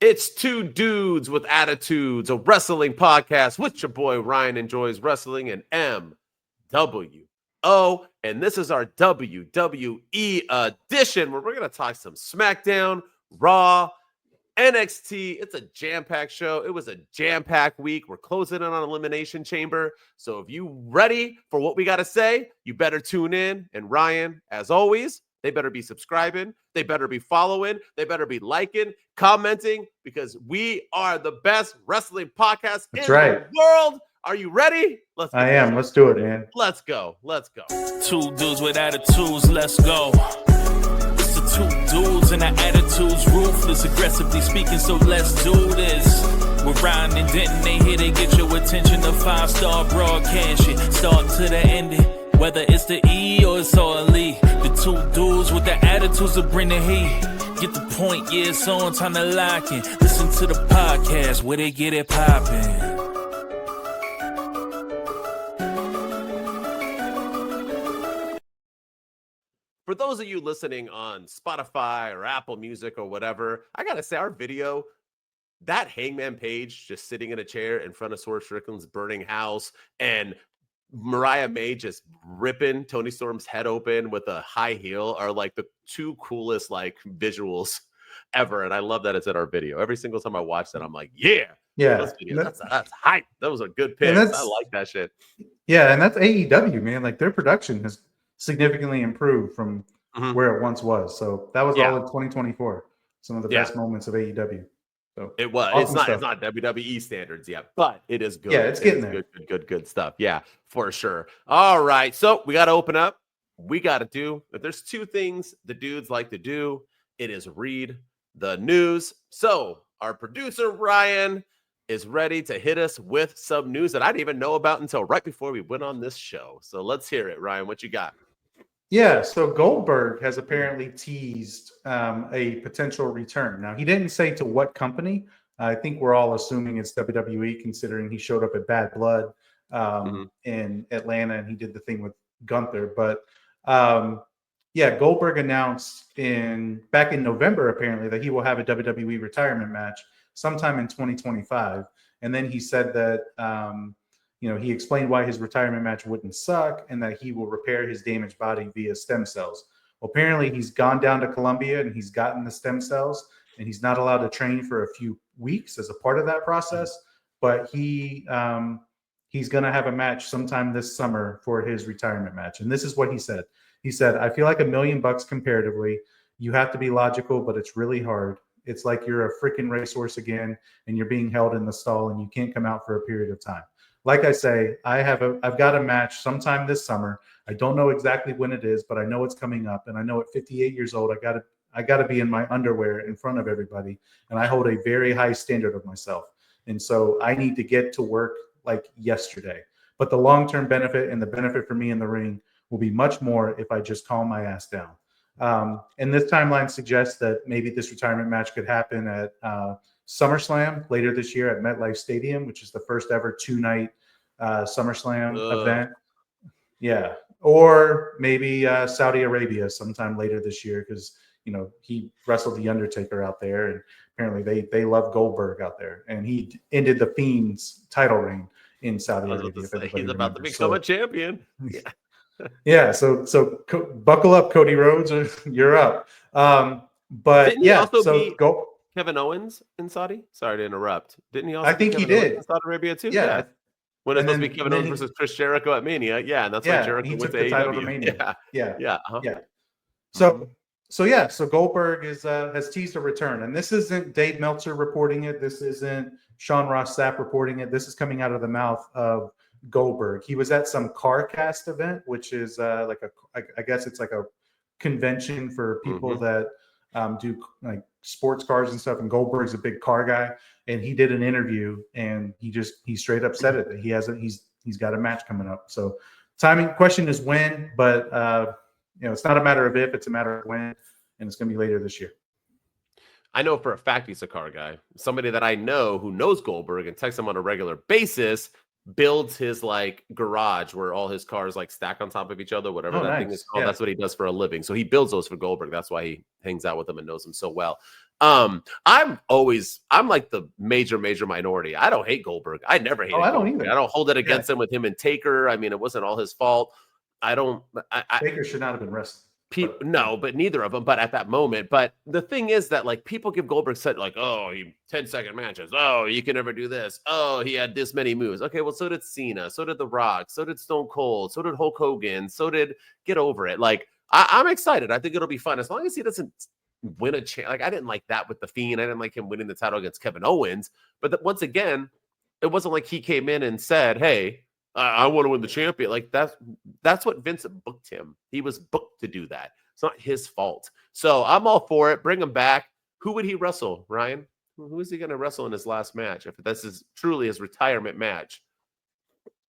It's Two Dudes with Attitudes, a wrestling podcast with your boy Ryan Enjoys Wrestling and MWO. And this is our WWE edition where we're going to talk some SmackDown, Raw, NXT. It's a jam-packed show. It was a jam-packed week. We're closing in on Elimination Chamber. So if you ready for what we got to say, you better tune in. And Ryan, as always, they better be subscribing. They better be following. They better be liking, commenting, because we are the best wrestling podcast in the world. Are you ready? I am. Let's do it, man. Let's go. Let's go. Two dudes with attitudes. Let's go. It's the two dudes and our attitudes ruthless, aggressively speaking. So let's do this. We're Ryan and Denton. They here to get your attention. The 5-star broadcast shit. Start to the ending. Whether it's the E or it's all E. The two dudes with the attitudes that bring the heat. Get the point, yeah, it's on, time to lock in. Listen to the podcast where they get it poppin'. For those of you listening on Spotify or Apple Music or whatever, I gotta say, our video, that Hangman Page just sitting in a chair in front of Swerve Strickland's burning house and Mariah May just ripping Tony Storm's head open with a high heel are like the two coolest like visuals ever. And I love that it's in our video. Every single time I watch that, I'm like, yeah, that's hype. That was a good pick. I like that shit. Yeah, and that's AEW, man. Like their production has significantly improved from where it once was. So that was all in 2024. Some of the best moments of AEW. So it was. Awesome it's not WWE standards yet, but it is good. Yeah, it's getting there. Good stuff. Yeah, for sure. All right, so we got to open up. We got to do. If there's two things the dudes like to do, it is read the news. So our producer Ryan is ready to hit us with some news that I didn't even know about until right before we went on this show. So let's hear it, Ryan. What you got? Yeah, so Goldberg has apparently teased a potential return. Now, he didn't say to what company. I think we're all assuming it's WWE, considering he showed up at Bad Blood in Atlanta and he did the thing with Gunther. But Goldberg announced back in November, apparently, that he will have a WWE retirement match sometime in 2025. And then he said that he explained why his retirement match wouldn't suck and that he will repair his damaged body via stem cells. Well, apparently he's gone down to Colombia and he's gotten the stem cells and he's not allowed to train for a few weeks as a part of that process. But he's going to have a match sometime this summer for his retirement match. And this is what he said. He said, "I feel like $1 million comparatively. You have to be logical, but it's really hard. It's like you're a freaking racehorse again and you're being held in the stall and you can't come out for a period of time. Like I say, I've got a match sometime this summer. I don't know exactly when it is, but I know it's coming up. And I know at 58 years old, I got to be in my underwear in front of everybody. And I hold a very high standard of myself. And so I need to get to work like yesterday. But the long-term benefit and the benefit for me in the ring will be much more if I just calm my ass down." And this timeline suggests that maybe this retirement match could happen at SummerSlam later this year at MetLife Stadium, which is the first ever 2-night SummerSlam event. Yeah. Or maybe Saudi Arabia sometime later this year because, he wrestled The Undertaker out there and apparently they love Goldberg out there. And he ended The Fiend's title reign in Saudi Arabia. He's about to become a champion. Yeah. Yeah. So buckle up, Cody Rhodes. You're up. But go. Kevin Owens in Saudi? Sorry to interrupt. Didn't he also? I think he did. In Saudi Arabia too? Yeah. When it's supposed to be Kevin Owens versus Chris Jericho at Mania. Yeah, and that's why Jericho went to AEW. Yeah. So Goldberg has teased a return. And this isn't Dave Meltzer reporting it. This isn't Sean Ross Sapp reporting it. This is coming out of the mouth of Goldberg. He was at some CarCast event, which is I guess it's like a convention for people that do like sports cars and stuff, and Goldberg's a big car guy, and he did an interview and he straight up said it that he's got a match coming up. So timing question is when, but it's not a matter of if, it's a matter of when, and it's gonna be later this year. I know for a fact he's a car guy. Somebody that I know who knows Goldberg and texts him on a regular basis builds his like garage where all his cars like stack on top of each other, whatever thing is called. Yeah. That's what he does for a living. So he builds those for Goldberg. That's why he hangs out with him and knows him so well. I'm like the major minority. I don't hate Goldberg. I never hated I don't Goldberg. either. I don't hold it against him with him and Taker. I mean, it wasn't all his fault. Taker should not have been wrestling. No, but neither of them. But at that moment, but the thing is that like people give Goldberg said like, oh, he 10-second matches. Oh, you can never do this. Oh, he had this many moves. Okay, well, so did Cena, so did The Rock, so did Stone Cold, so did Hulk Hogan, so did Get Over It. Like I'm excited. I think it'll be fun as long as he doesn't win a chance. Like I didn't like that with the Fiend. I didn't like him winning the title against Kevin Owens. But once again, it wasn't like he came in and said, hey, I want to win the champion. Like that's what Vince booked him. He was booked to do that. It's not his fault. So I'm all for it. Bring him back. Who would he wrestle, Ryan? Who is he going to wrestle in his last match? If this is truly his retirement match.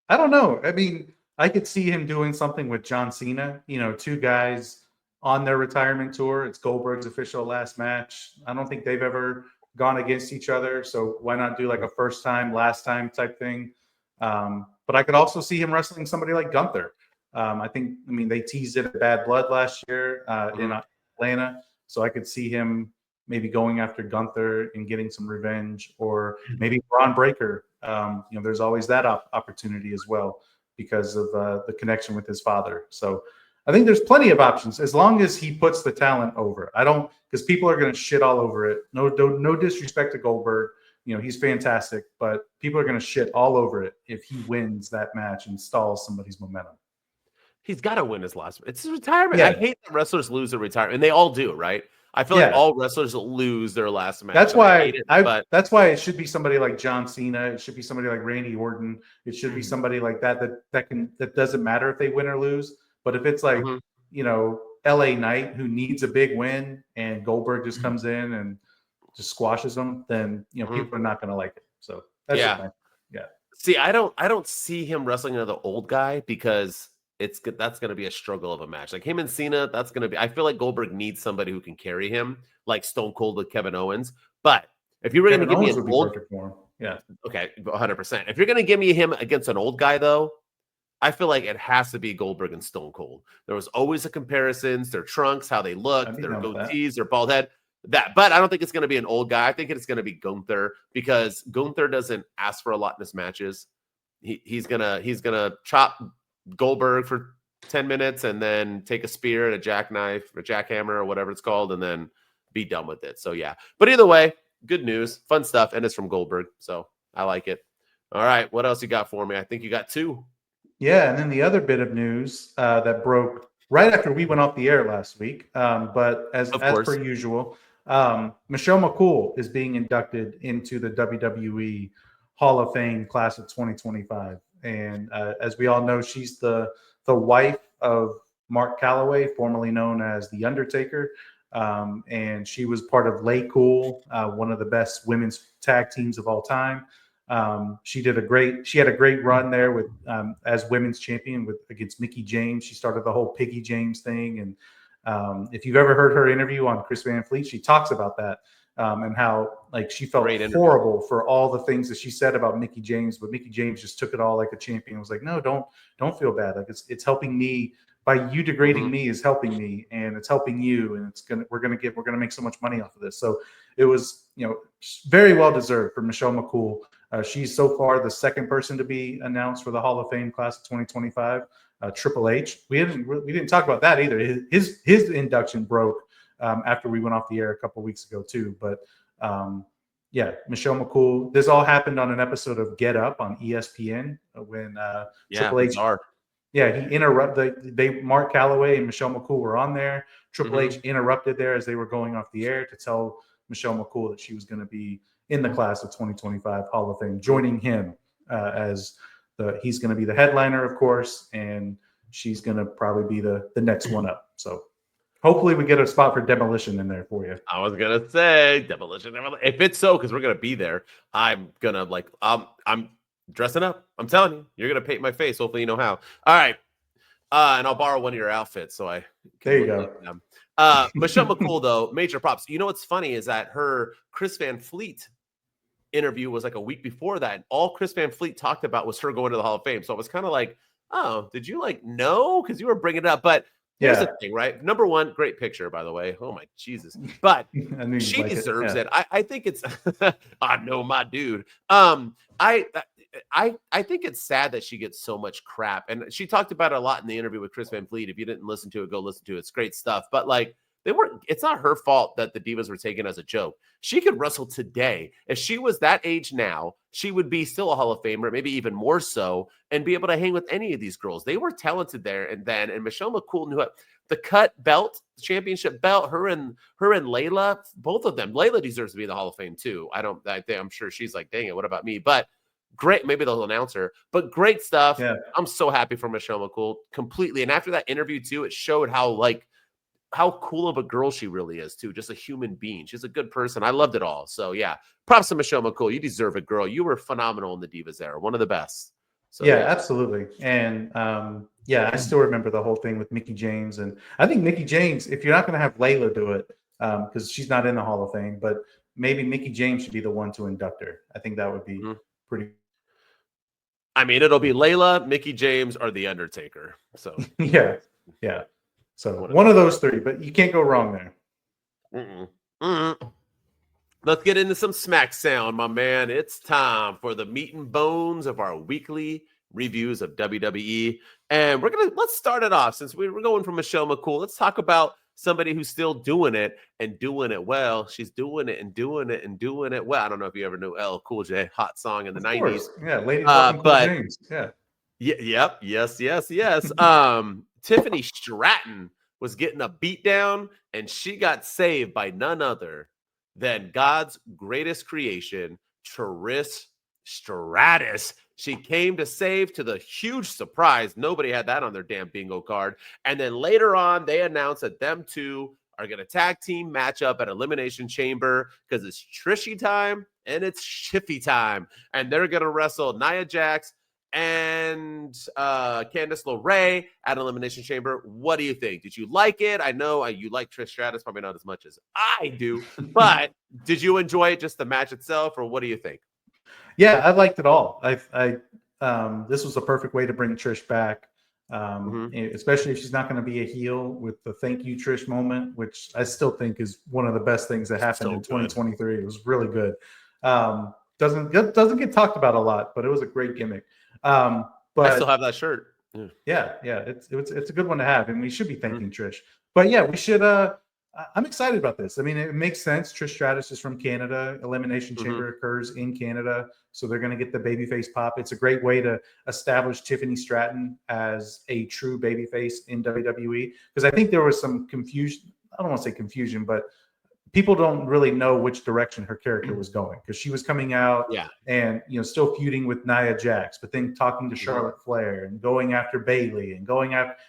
I don't know. I mean, I could see him doing something with John Cena, two guys on their retirement tour. It's Goldberg's official last match. I don't think they've ever gone against each other. So why not do like a first time, last time type thing? But I could also see him wrestling somebody like Gunther. I mean, they teased it at Bad Blood last year in Atlanta. So I could see him maybe going after Gunther and getting some revenge, or maybe Braun Breaker. There's always that opportunity as well because of the connection with his father. So I think there's plenty of options as long as he puts the talent over. Because people are going to shit all over it. No disrespect to Goldberg. He's fantastic, but people are going to shit all over it if he wins that match and stalls somebody's momentum. He's got to win his last. It's his retirement. Yeah. I hate that wrestlers lose their retirement, and they all do, right? I feel like all wrestlers lose their last match. That's why that's why it should be somebody like John Cena. It should be somebody like Randy Orton. It should be somebody like that doesn't matter if they win or lose. But if it's like LA Knight who needs a big win and Goldberg just comes in and just squashes them, then people are not going to like it. So that's yeah. See, I don't see him wrestling another old guy because that's going to be a struggle of a match. Like him and Cena, that's going to be. I feel like Goldberg needs somebody who can carry him, like Stone Cold with Kevin Owens. But if you're going to give me an old, okay, 100%. If you're going to give me him against an old guy, though, I feel like it has to be Goldberg and Stone Cold. There was always a comparisons, their trunks, how they looked, their goatees, their bald head. But I don't think it's going to be an old guy. I think it's going to be Gunther because Gunther doesn't ask for a lot in his matches. He's gonna chop Goldberg for 10 minutes and then take a spear and a jackknife or jackhammer or whatever it's called and then be done with it. So yeah. But either way, good news, fun stuff, and it's from Goldberg. So I like it. All right, what else you got for me? I think you got two. Yeah, and then the other bit of news that broke right after we went off the air last week, but as per usual. Michelle McCool is being inducted into the WWE Hall of Fame class of 2025. And as we all know, she's the wife of Mark Calloway, formerly known as The Undertaker. And she was part of Lay Cool, one of the best women's tag teams of all time. She had a great run there with as women's champion against Mickie James. She started the whole Piggy James thing. And if you've ever heard her interview on Chris Van Fleet, she talks about that and how like she felt horrible for all the things that she said about Mickie James, but Mickie James just took it all like a champion. It was like, no, don't feel bad. Like it's helping me. By you degrading me is helping me, and it's helping you, and we're gonna make so much money off of this. So it was very well deserved for Michelle McCool. She's so far the second person to be announced for the Hall of Fame class of 2025. Triple H. We didn't talk about that either. His induction broke after we went off the air a couple weeks ago too. But Michelle McCool. This all happened on an episode of Get Up on ESPN when Triple H. Yeah, he interrupted. Mark Calloway and Michelle McCool were on there. Triple H interrupted there as they were going off the air to tell Michelle McCool that she was going to be in the class of 2025 Hall of Fame, joining him as he's going to be the headliner, of course, and she's going to probably be the next one up. So hopefully we get a spot for Demolition in there for you. I was going to say Demolition. If it's so, because we're going to be there, I'm going to I'm dressing up. I'm telling you, you're going to paint my face. Hopefully you know how. All right. And I'll borrow one of your outfits. So there you go. Michelle McCool, though, major props. You know what's funny is that her Chris Van Fleet interview was like a week before that. And all Chris Van Fleet talked about was her going to the Hall of Fame. So I was kind of like, oh, did you know? Because you were bringing it up. But Here's the thing, right? Number one, great picture, by the way. Oh my Jesus. But she deserves it. I think it's I know my dude. I think it's sad that she gets so much crap. And she talked about it a lot in the interview with Chris Van Vliet. If you didn't listen to it, go listen to it. It's great stuff. But like it's not her fault that the Divas were taken as a joke. She could wrestle today. If she was that age now, she would be still a Hall of Famer, maybe even more so, and be able to hang with any of these girls. They were talented there and then. And Michelle McCool knew it. The cut belt, the championship belt, her and Layla, both of them. Layla deserves to be in the Hall of Fame too. I'm sure she's like, dang it, what about me? But great, maybe they'll announce her. But great stuff. Yeah. I'm so happy for Michelle McCool completely. And after that interview too, it showed how cool of a girl she really is too. Just a human being. She's a good person. I loved it all. So yeah, props to Michelle McCool. You deserve it, girl. You were phenomenal in the Divas era. One of the best. So, yeah, absolutely. And I still remember the whole thing with Mickie James. And I think Mickie James, if you're not going to have Layla do it, because she's not in the Hall of Fame, but maybe Mickie James should be the one to induct her. I think that would be pretty. I mean, it'll be Layla, Mickie James, or The Undertaker. So yeah. So one of those three, but you can't go wrong there. Let's get into some Smack Sound, my man. It's time for the meat and bones of our weekly reviews of WWE. And let's start it off since we're going from Michelle McCool. Let's talk about somebody who's still doing it and doing it well. She's doing it and doing it and doing it well. I don't know if you ever knew LL Cool J, hot song in the 90s. Yeah, Lady Cool James. Yeah. Yes. Tiffany Stratton was getting a beat down, and she got saved by none other than God's greatest creation, Trish Stratus. She came to save, to the huge surprise. Nobody had that on their damn bingo card. And then later on, they announced that them two are going to tag team match up at Elimination Chamber because it's Trishy time and it's Shiffy time. And they're going to wrestle Nia Jax and Candace LeRae at Elimination Chamber. What do you think? Did you like it? I know you like Trish Stratus, probably not as much as I do, but did you enjoy it, just the match itself, or what do you think? Yeah, I liked it all. This was a perfect way to bring Trish back, especially if she's not going to be a heel, with the thank you Trish moment, which I still think is one of the best things that happened in 2023. It was really good. Doesn't get talked about a lot, but it was a great gimmick. But I still have that shirt. Yeah, it's a good one to have, and we should be thanking Trish. But yeah, we should. I'm excited about this. I mean, it makes sense. Trish Stratus is from Canada. Elimination Chamber occurs in Canada, so they're going to get the babyface pop. It's a great way to establish Tiffany Stratton as a true babyface in WWE, because I think there was some confusion. I don't want to say confusion, but people don't really know which direction her character was going, because she was coming out and still feuding with Nia Jax, but then talking to Charlotte Flair and going after Bayley and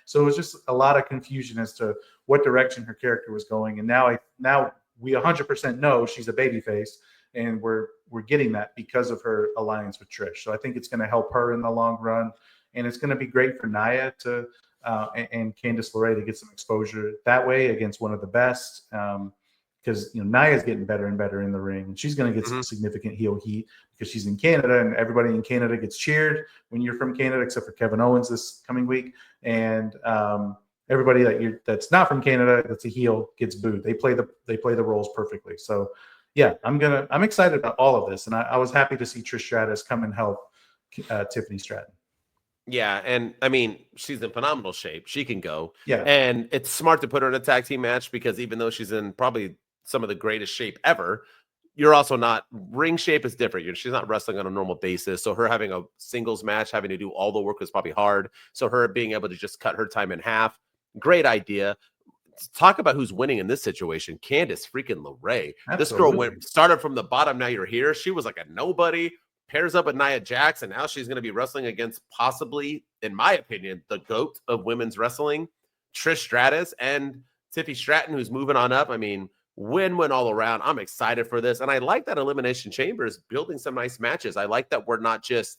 so it was just a lot of confusion as to what direction her character was going. And now we 100% know she's a babyface, and we're getting that because of her alliance with Trish. So I think it's going to help her in the long run, and it's going to be great for Nia to and Candace LeRae to get some exposure that way against one of the best. Because Nia's getting better and better in the ring, and she's going to get some significant heel heat because she's in Canada, and everybody in Canada gets cheered when you're from Canada, except for Kevin Owens this coming week, and everybody that's not from Canada that's a heel gets booed. They play the roles perfectly. So yeah, I'm excited about all of this, and I was happy to see Trish Stratus come and help Tiffany Stratton. Yeah, and I mean, she's in phenomenal shape. She can go. Yeah, and it's smart to put her in a tag team match, because even though she's in probably some of the greatest shape ever, you're also not, ring shape is different. She's not wrestling on a normal basis. So her having a singles match, having to do all the work was probably hard. So her being able to just cut her time in half, great idea. Talk about who's winning in this situation. Candace freaking LeRae. Absolutely. This girl started from the bottom. Now you're here. She was like a nobody, pairs up with Nia Jax, and now she's going to be wrestling against possibly, in my opinion, the GOAT of women's wrestling, Trish Stratus, and Tiffany Stratton, who's moving on up. I mean, win-win all around. I'm excited for this. And I like that Elimination Chamber is building some nice matches. I like that we're not just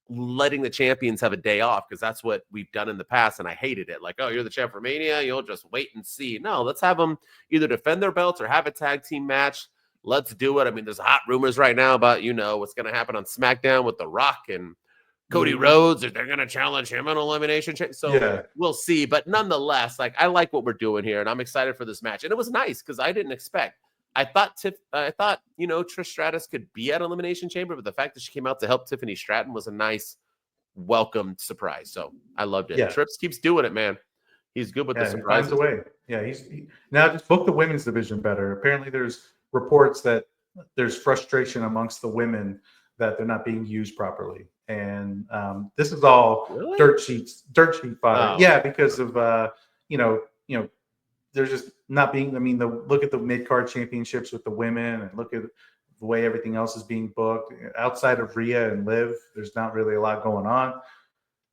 letting the champions have a day off, because that's what we've done in the past, and I hated it. Like, oh, you're the champ for Mania, you'll just wait and see. No, let's have them either defend their belts or have a tag team match. Let's do it. I mean, there's hot rumors right now about, what's going to happen on SmackDown with The Rock and Cody Rhodes, or they're going to challenge him on Elimination Chamber. So we'll see. But nonetheless, like, I like what we're doing here, and I'm excited for this match. And it was nice because I didn't expect. I thought Trish Stratus could be at Elimination Chamber, but the fact that she came out to help Tiffany Stratton was a nice welcome surprise. So I loved it. Yeah. Trips keeps doing it, man. He's good with the surprises. He finds a way. Yeah, now just book the women's division better. Apparently, there's reports that there's frustration amongst the women that they're not being used properly, and this is all dirt sheet fodder. Oh. Yeah, because of they're just not being. I mean, look at the mid-card championships with the women, and look at the way everything else is being booked. Outside of Rhea and Liv, there's not really a lot going on.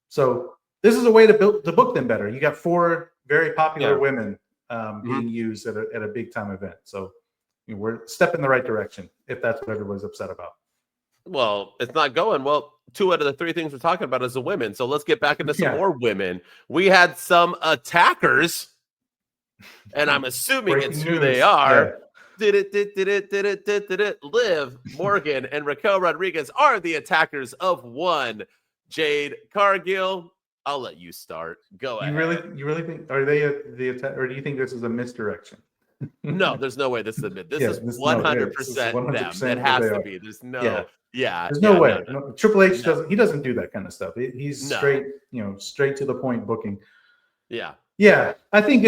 So this is a way to book them better. You got 4 very popular women being used at a big time event. So we're a step in the right direction if that's what everyone's upset about. Well, it's not going well. 2 out of the 3 things we're talking about is the women. So let's get back into some more women. We had some attackers, and I'm assuming it's who they are. Liv Morgan and Raquel Rodriguez are the attackers of 1. Jade Cargill, I'll let you start. Go ahead. You really think are they the attack, or do you think this is a misdirection? No, there's no way this is a this is 100% them. It has to be. There's no there's no way. No. Triple H doesn't do that kind of stuff. He's straight to the point booking. Yeah. I think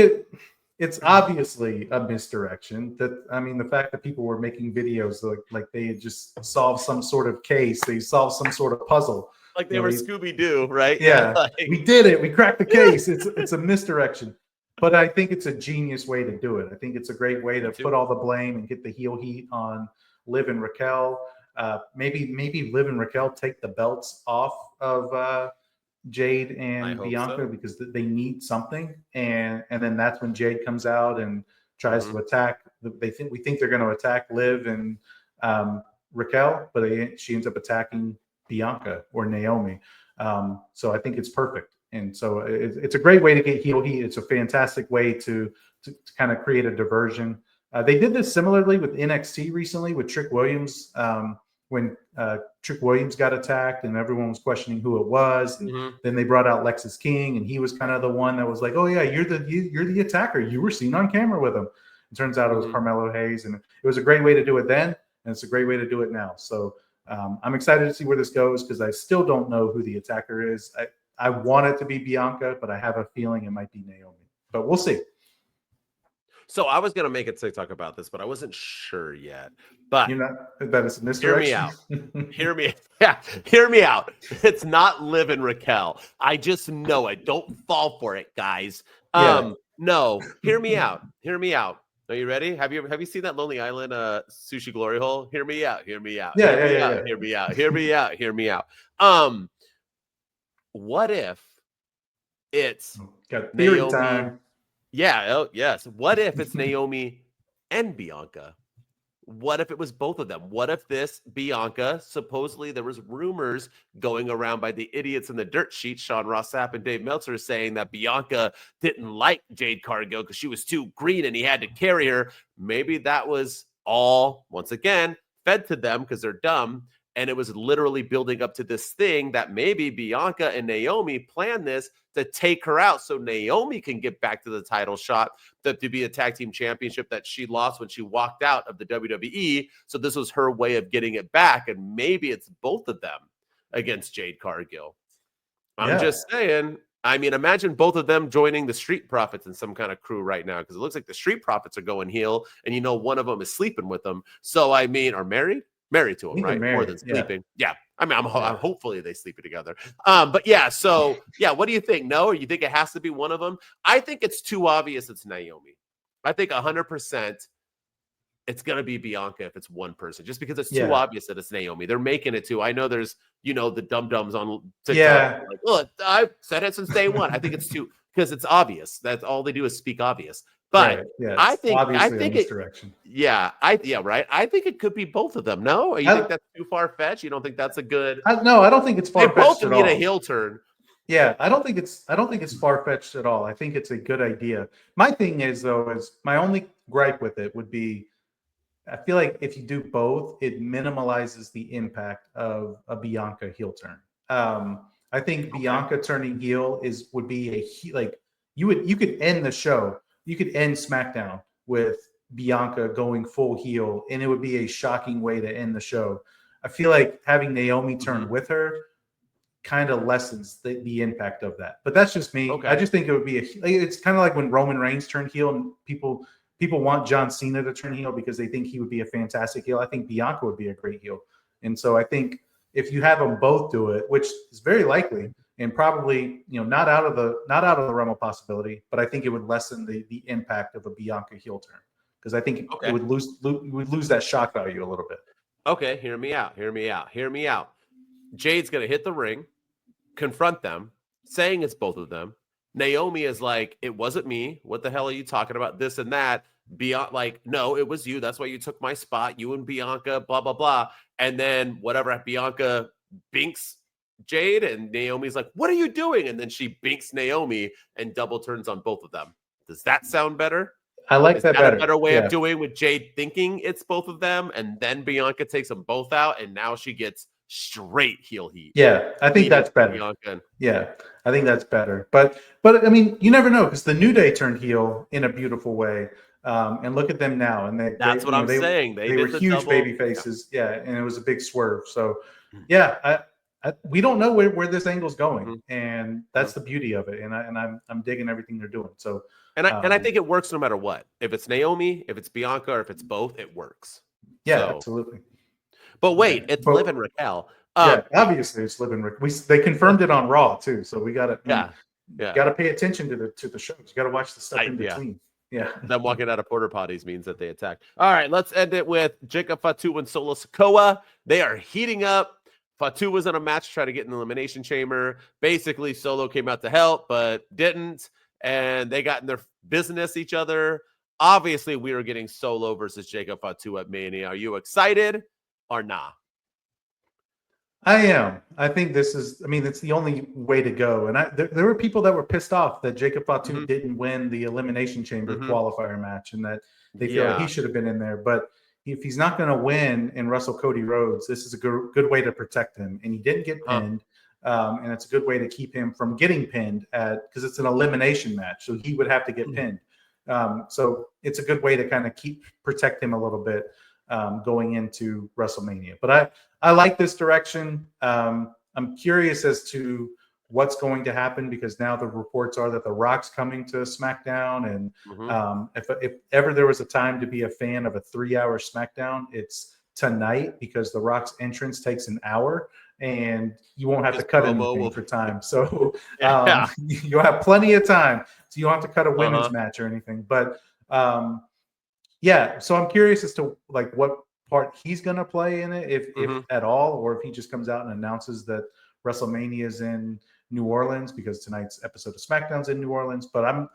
it's obviously a misdirection. The fact that people were making videos like they had just solved some sort of case, they solved some sort of puzzle. Like they were Scooby-Doo, right? Yeah, we did it. We cracked the case. It's a misdirection. But I think it's a genius way to do it. I think it's a great way to put all the blame and get the heel heat on Liv and Raquel. Maybe Liv and Raquel take the belts off of Jade and Bianca because they need something. And then that's when Jade comes out and tries to attack. We think they're going to attack Liv and Raquel, but she ends up attacking Bianca or Naomi. So I think it's perfect. And so it's a great way to get heel heat. It's a fantastic way to kind of create a diversion. They did this similarly with NXT recently with Trick Williams when Trick Williams got attacked and everyone was questioning who it was. And then they brought out Lexis King, and he was kind of the one that was like, "Oh yeah, you're the attacker. You were seen on camera with him." It turns out it was Carmelo Hayes, and it was a great way to do it then, and it's a great way to do it now. So I'm excited to see where this goes because I still don't know who the attacker is. I want it to be Bianca, but I have a feeling it might be Naomi. But we'll see. So I was going to make a TikTok about this, but I wasn't sure yet. But that is a misdirection. Hear me out. Hear me out. It's not Liv and Raquel. I just know it. Don't fall for it, guys. No, hear me out. Hear me out. Are you ready? Have you seen that Lonely Island sushi glory hole? Hear me out. Hear me out. Yeah. Hear me out. Hear me out. Hear me out. What if it's got theory Naomi? Time. Yeah. Oh, yes. What if it's Naomi and Bianca? What if it was both of them? What if this Bianca, supposedly there was rumors going around by the idiots in the dirt sheet, Sean Ross Sapp and Dave Meltzer, saying that Bianca didn't like Jade Cargill because she was too green and he had to carry her. Maybe that was all, once again, fed to them because they're dumb. And it was literally building up to this thing that maybe Bianca and Naomi planned this to take her out so Naomi can get back to the title shot, to be a tag team championship that she lost when she walked out of the WWE. So this was her way of getting it back. And maybe it's both of them against Jade Cargill. I'm just saying. I mean, imagine both of them joining the Street Profits in some kind of crew right now, because it looks like the Street Profits are going heel, and one of them is sleeping with them. So, I mean, are married to him, right? More than sleeping. Yeah. I mean, I'm hopefully they sleep together. But yeah, so yeah, what do you think? No, or you think it has to be one of them? I think it's too obvious it's Naomi. I think 100% it's going to be Bianca if it's one person, just because it's too obvious that it's Naomi. They're making it too. I know there's, the dum-dums on TikTok. Like, look, I've said it since day one. I think it's too, because it's obvious. That's all they do is speak obvious. But I think it. Right. I think it could be both of them. No, you think that's too far fetched? You don't think that's a good? No, I don't think it's far fetched at all. They both need a heel turn. Yeah, I don't think it's far fetched at all. I think it's a good idea. My thing is my only gripe with it would be, I feel like if you do both, it minimalizes the impact of a Bianca heel turn. I think Bianca turning heel would be you could end the show. You could end SmackDown with Bianca going full heel, and it would be a shocking way to end the show. I feel like having Naomi turn with her kind of lessens the impact of that. But that's just me. I just think it would be it's kind of like when Roman Reigns turned heel, and people want John Cena to turn heel because they think he would be a fantastic heel. I think Bianca would be a great heel. And so I think if you have them both do it, which is very likely and probably, not out of the realm of possibility, but I think it would lessen the impact of a Bianca heel turn, because I think it would lose that shock value a little bit. Okay, hear me out. Jade's going to hit the ring, confront them, saying it's both of them. Naomi is like, it wasn't me. What the hell are you talking about? This and that. No, it was you. That's why you took my spot. You and Bianca, blah, blah, blah. And then whatever, Bianca binks Jade, and Naomi's like, what are you doing? And then she binks Naomi and double turns on both of them. Does that sound better? I like that better. A better way of doing with Jade thinking it's both of them, and then Bianca takes them both out, and now she gets straight heel heat. Yeah, I think that's better. Yeah, I think that's better. But I mean, you never know, because the New Day turned heel in a beautiful way. And look at them now. And that's what I'm saying. They were huge baby faces. Yeah, and it was a big swerve. So yeah, we don't know where this angle's going, and that's the beauty of it. And I'm digging everything they're doing. So I think it works no matter what. If it's Naomi, if it's Bianca, or if it's both, it works. Yeah, absolutely. But wait, it's Liv and Raquel. Yeah, obviously it's Liv and Raquel. They confirmed it on Raw too, so we got to got to pay attention to the shows. You got to watch the stuff in between. Yeah. Them walking out of porta potties means that they attacked. All right, let's end it with Jacob Fatu and Solo Sikoa. They are heating up. Fatu was in a match trying to get in the Elimination Chamber. Basically, Solo came out to help, but didn't. And they got in their business each other. Obviously, we are getting Solo versus Jacob Fatu at Mania. Are you excited or nah? I am. I think it's the only way to go. And there were people that were pissed off that Jacob Fatu didn't win the Elimination Chamber qualifier match, and that they feel like he should have been in there. But if he's not going to win and wrestle Cody Rhodes, this is a good way to protect him. And he didn't get pinned. And it's a good way to keep him from getting pinned because it's an elimination match. So he would have to get pinned. So it's a good way to kind of protect him a little bit going into WrestleMania. But I like this direction. I'm curious as to what's going to happen, because now the reports are that The Rock's coming to SmackDown. And if ever there was a time to be a fan of a 3-hour SmackDown, it's tonight, because The Rock's entrance takes an hour and you won't have to cut anything for time. So you'll have plenty of time. So you don't have to cut a women's match or anything. But so I'm curious as to like what part he's going to play in it, if at all, or if he just comes out and announces that WrestleMania is in New Orleans, because tonight's episode of SmackDown's in New Orleans. But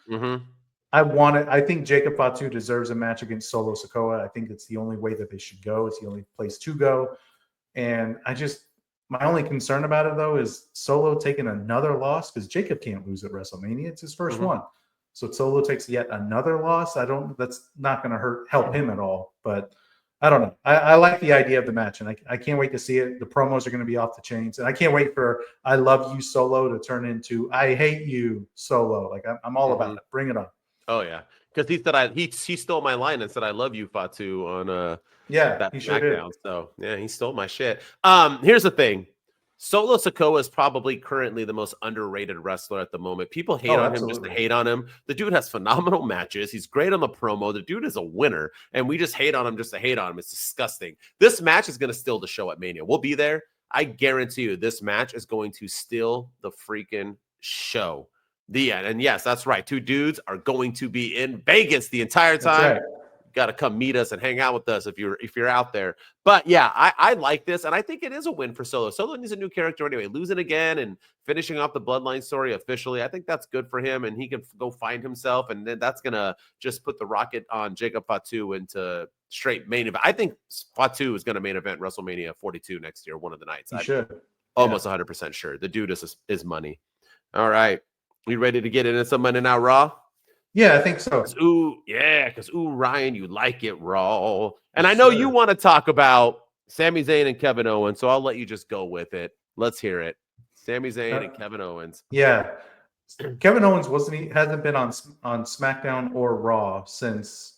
I think Jacob Fatu deserves a match against Solo Sikoa. I think it's the only way that they should go. It's the only place to go. And my only concern about it, though, is Solo taking another loss, because Jacob can't lose at WrestleMania. It's his first one. So Solo takes yet another loss. That's not going to help him at all. But I don't know. I like the idea of the match, and I can't wait to see it. The promos are going to be off the chains, and I can't wait for "I love you, Solo" to turn into "I hate you, Solo." Like I'm all about it. Bring it on. Oh yeah, because he said he stole my line and said "I love you, Fatu" on that he SmackDown. So yeah, he stole my shit. Here's the thing. Solo Sikoa is probably currently the most underrated wrestler at the moment. People hate on him just to hate on him. The dude has phenomenal matches. He's great on the promo. The dude is a winner, and we just hate on him just to hate on him. It's disgusting. This match is going to steal the show at Mania. We'll be there. I guarantee you this match is going to steal the freaking show. The end. And yes, that's right. Two dudes are going to be in Vegas the entire time. Got to come meet us and hang out with us if you're out there. But yeah, I like this, and I think it is a win for Solo. Solo needs a new character anyway. Losing again and finishing off the Bloodline story officially, I think that's good for him, and he can go find himself, and then that's gonna just put the rocket on Jacob Fatu into straight main event. I think Fatu is gonna main event WrestleMania 42 next year, one of the nights. He should. Almost 100% sure. The dude is money. All right, we ready to get into some Monday Night Raw? Yeah, I think so. Because Ryan, you like it raw. And I know you want to talk about Sami Zayn and Kevin Owens, so I'll let you just go with it. Let's hear it. Sami Zayn and Kevin Owens. Yeah. Kevin Owens hasn't been on SmackDown or Raw since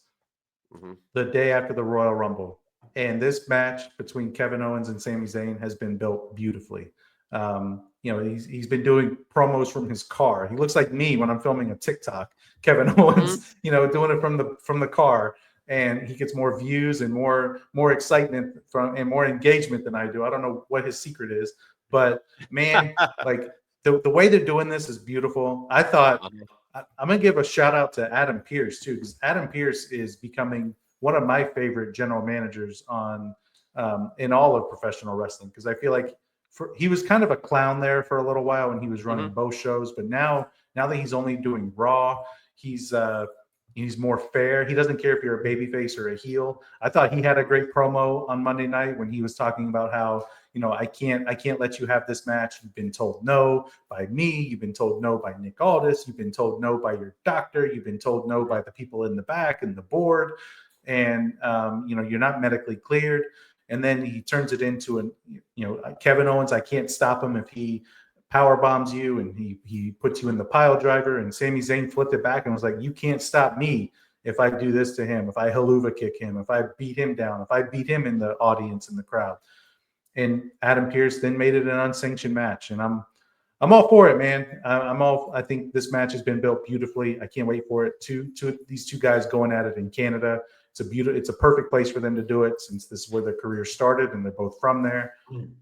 the day after the Royal Rumble. And this match between Kevin Owens and Sami Zayn has been built beautifully. He's been doing promos from his car. He looks like me when I'm filming a TikTok. Kevin Owens, doing it from the car, and he gets more views and more excitement and more engagement than I do. I don't know what his secret is, but man, like the way they're doing this is beautiful. I thought I'm gonna give a shout out to Adam Pearce too, because Adam Pearce is becoming one of my favorite general managers in all of professional wrestling, because I feel like he was kind of a clown there for a little while when he was running both shows, but now that he's only doing Raw, he's more fair. He doesn't care if you're a babyface or a heel. I thought he had a great promo on Monday night when he was talking about how, I can't let you have this match. You've been told no by me. You've been told no by Nick Aldis. You've been told no by your doctor. You've been told no by the people in the back and the board. And, you're not medically cleared. And then he turns it into Kevin Owens, I can't stop him if he power bombs you and he puts you in the pile driver. And Sami Zayn flipped it back and was like, you can't stop me if I do this to him, if I haluva kick him, if I beat him down, if I beat him in the audience, in the crowd. And Adam Pearce then made it an unsanctioned match. And I'm all for it, man. I think this match has been built beautifully. I can't wait for it. These two guys going at it in Canada. It's a perfect place for them to do it, since this is where their career started and they're both from there.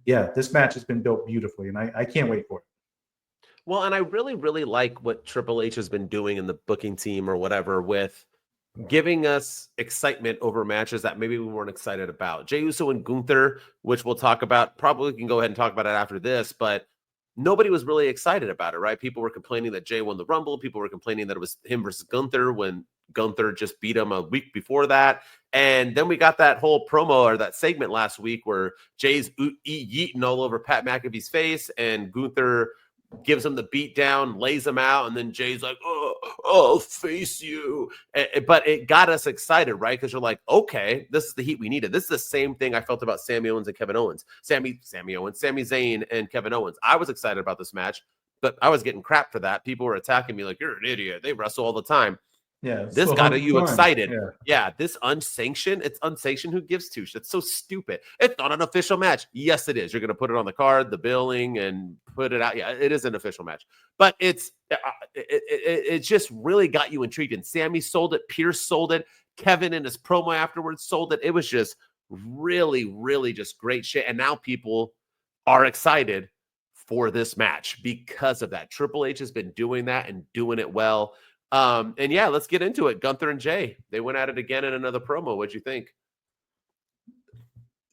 Yeah, this match has been built beautifully, and I can't wait for it. Well, and I really, really like what Triple H has been doing in the booking team or whatever, with giving us excitement over matches that maybe we weren't excited about. Jey Uso and Gunther, which we'll talk about, probably can go ahead and talk about it after this, but nobody was really excited about it, right? People were complaining that Jey won the Rumble. People were complaining that it was him versus Gunther when Gunther just beat him a week before that. And then we got that whole promo or that segment last week where Jay's yeeting all over Pat McAfee's face, and Gunther gives him the beat down, lays him out, and then Jay's like, oh, I'll face you. But it got us excited, right? Because you're like, okay, this is the heat we needed. This is the same thing I felt about Sami Owens and Kevin Owens. Sami Zayn and Kevin Owens. I was excited about this match, but I was getting crap for that. People were attacking me like, you're an idiot. They wrestle all the time. Yeah, this got you excited. Yeah, this unsanctioned. It's unsanctioned. Who gives two shits? It's so stupid. It's not an official match. Yes, it is. You're going to put it on the card, the billing, and put it out. Yeah, it is an official match. But it just really got you intrigued. And Sami sold it. Pierce sold it. Kevin in his promo afterwards sold it. It was just really, really just great shit. And now people are excited for this match because of that. Triple H has been doing that and doing it well. And yeah, let's get into it. Gunther and Jay, they went at it again in another promo. What'd you think?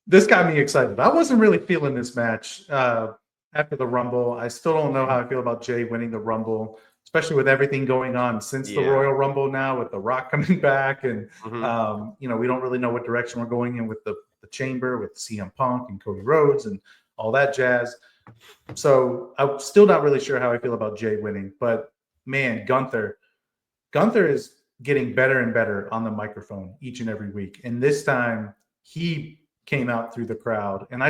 This got me excited. I wasn't really feeling this match after the Rumble. I still don't know how I feel about Jay winning the Rumble, especially with everything going on since the Royal Rumble now, with The Rock coming back. And, we don't really know what direction we're going in with the Chamber, with CM Punk and Cody Rhodes and all that jazz. So I'm still not really sure how I feel about Jay winning. But, man, Gunther is getting better and better on the microphone each and every week. And this time he came out through the crowd, and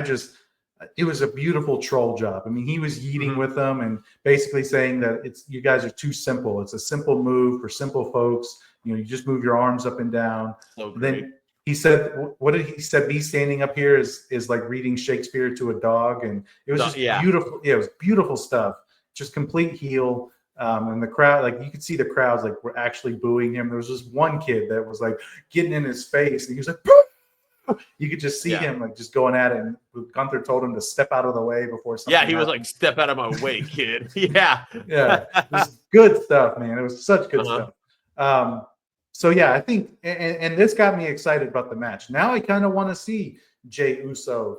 it was a beautiful troll job. I mean, he was yeeting with them and basically saying that you guys are too simple. It's a simple move for simple folks. You just move your arms up and down. So then he said, what did he said? Me standing up here is like reading Shakespeare to a dog. And it was just beautiful. Yeah, it was beautiful stuff. Just complete heel. And the crowd, like, you could see the crowds like were actually booing him. There was this one kid that was like getting in his face, and he was like, Boo! You could just see him like just going at it. And Gunther told him to step out of the way before something. Yeah, he was like, "Step out of my way, kid." Yeah. It was good stuff, man. It was such good stuff. So yeah, I think, and this got me excited about the match. Now I kind of want to see Jey Uso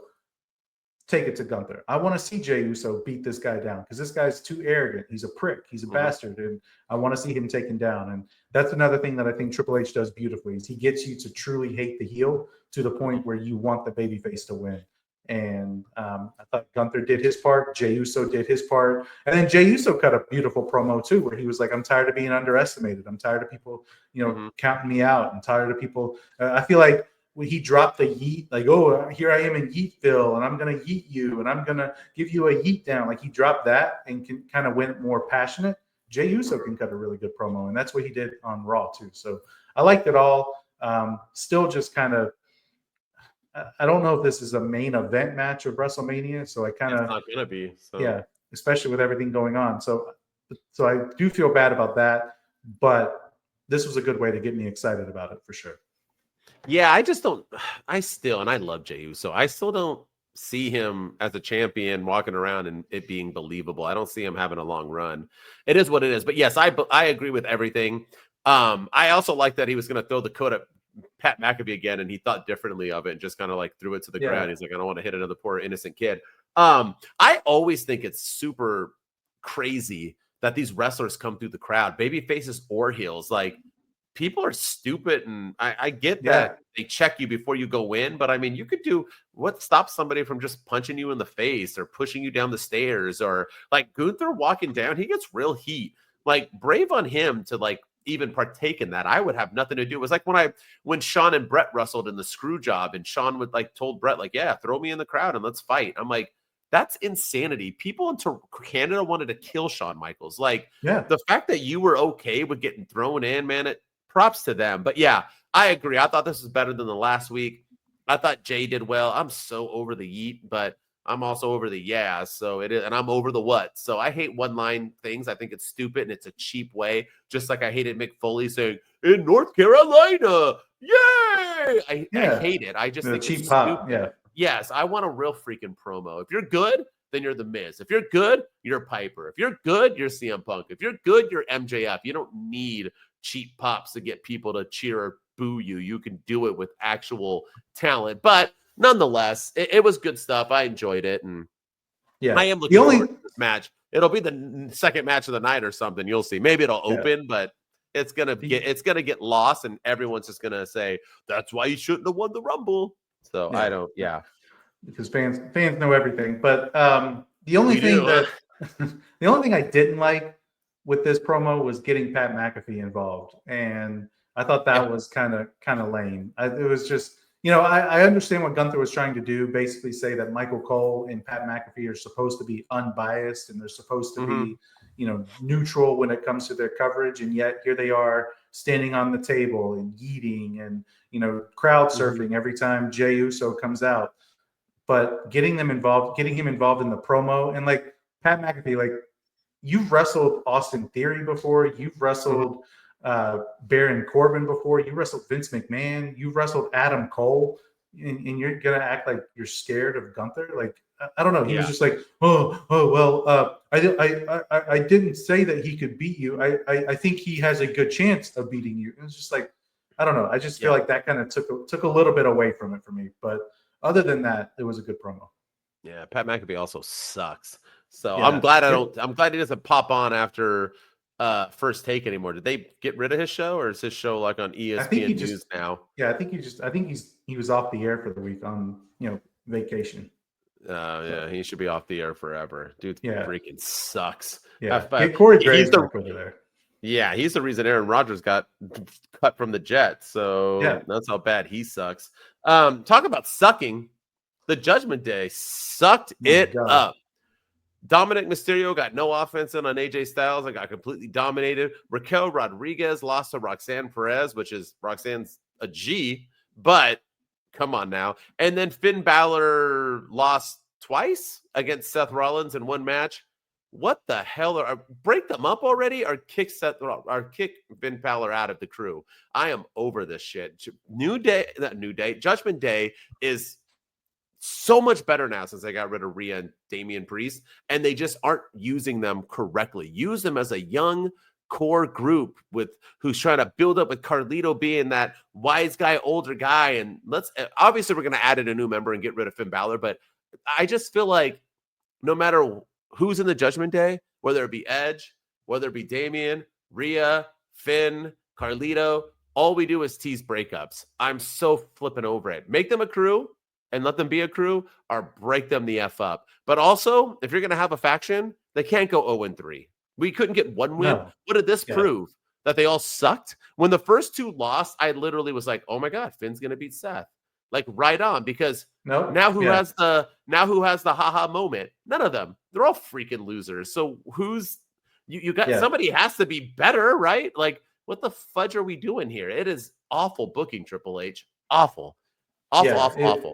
take it to Gunther. I want to see Jey Uso beat this guy down, because this guy's too arrogant. He's a prick. He's a bastard, and I want to see him taken down. And that's another thing that I think Triple H does beautifully, is he gets you to truly hate the heel to the point where you want the babyface to win. And I thought Gunther did his part. Jey Uso did his part. And then Jey Uso cut a beautiful promo too, where he was like, I'm tired of being underestimated. I'm tired of people, counting me out. I'm tired of people. I feel like when he dropped the yeet, like, oh, here I am in Yeetville, and I'm gonna yeet you, and I'm gonna give you a yeet down. Like he dropped that and can kind of went more passionate. Jey Uso can cut a really good promo, and that's what he did on Raw too. So I liked it all. Still just kind of, I don't know if this is a main event match of WrestleMania, so I kind of, it's not gonna be. So. Yeah, especially with everything going on. So I do feel bad about that, but this was a good way to get me excited about it for sure. Yeah, I just don't. And I love Jey Uso. I still don't see him as a champion walking around and it being believable. I don't see him having a long run. It is what it is. But yes, I agree with everything. I also like that he was going to throw the coat at Pat McAfee again, and he thought differently of it and just kind of like threw it to the ground. He's like, I don't want to hit another poor innocent kid. I always think it's super crazy that these wrestlers come through the crowd, baby faces or heels. Like, people are stupid, and I get that they check you before you go in, but I mean, you could do what stops somebody from just punching you in the face or pushing you down the stairs, or like Gunther walking down, he gets real heat. Like, brave on him to like even partake in that. I would have nothing to do. It was like when Sean and Brett wrestled in the screw job, and Sean would like told Brett, like, yeah, throw me in the crowd and let's fight. I'm like, that's insanity. People in Canada wanted to kill Shawn Michaels. Like, the fact that you were okay with getting thrown in, man, props to them. But yeah, I agree. I thought this was better than the last week. I thought Jay did well. I'm so over the yeet, but I'm also over the yeah. So it is, and I'm over the what. So I hate one-line things. I think it's stupid and it's a cheap way. Just like I hated Mick Foley saying, in North Carolina, yay! I hate it. I just think cheap it's pop. stupid. Yes, I want a real freaking promo. If you're good, then you're The Miz. If you're good, you're Piper. If you're good, you're CM Punk. If you're good, you're MJF. You don't need cheap pops to get people to cheer or boo you. You can do it with actual talent. But nonetheless, it was good stuff. I enjoyed it. And I am looking forward to this match. It'll be the second match of the night or something. You'll see. Maybe it'll open, but it's gonna get lost, and everyone's just gonna say, that's why you shouldn't have won the Rumble. So I don't, because fans know everything. But the only thing I didn't like with this promo was getting Pat McAfee involved, and I thought that was kind of lame. It was just, I understand what Gunther was trying to do, basically say that Michael Cole and Pat McAfee are supposed to be unbiased and they're supposed to be, neutral when it comes to their coverage, and yet here they are standing on the table and yeeting and crowd surfing every time Jey Uso comes out. But getting him involved in the promo, and like Pat McAfee, like, you've wrestled Austin Theory before, you've wrestled Baron Corbin before, you wrestled Vince McMahon, you've wrestled Adam Cole, and you're gonna act like you're scared of Gunther? Like, I don't know. He was just like, I didn't say that he could beat you. I think he has a good chance of beating you. It was just like, I don't know. I just feel like that kind of took a little bit away from it for me. But other than that, it was a good promo. Yeah, Pat McAfee also sucks. So I'm glad he doesn't pop on after First Take anymore. Did they get rid of his show, or is his show like on ESPN News now? Yeah, I think he was off the air for the week on vacation. Yeah, he should be off the air forever. Dude freaking sucks. Yeah, get Corey Graves back over there. Yeah, he's the reason Aaron Rodgers got cut from the Jets. So that's how bad he sucks. Talk about sucking. The Judgment Day sucked it up. Dominic Mysterio got no offense in on AJ Styles and got completely dominated. Raquel Rodriguez lost to Roxanne Perez, which is Roxanne's a G, but come on now. And then Finn Balor lost twice against Seth Rollins in one match. What the hell? Break them up already, or kick Finn Balor out of the crew? I am over this shit. Judgment Day is so much better now since they got rid of Rhea and Damian Priest, and they just aren't using them correctly. Use them as a young core group who's trying to build up, with Carlito being that wise guy, older guy. And obviously we're going to add in a new member and get rid of Finn Balor, but I just feel like no matter who's in the Judgment Day, whether it be Edge, whether it be Damian, Rhea, Finn, Carlito, all we do is tease breakups. I'm so flipping over it. Make them a crew and let them be a crew, or break them the F up. But also, if you're going to have a faction, they can't go 0-3. We couldn't get one win. No. What did this prove? That they all sucked? When the first two lost, I literally was like, oh my God, Finn's going to beat Seth. like right on, because Nope. now who has the haha moment? None of them. They're all freaking losers. So who's you got somebody has to be better, right? Like, what the fudge are we doing here? It is awful booking, Triple H. Awful. Awful.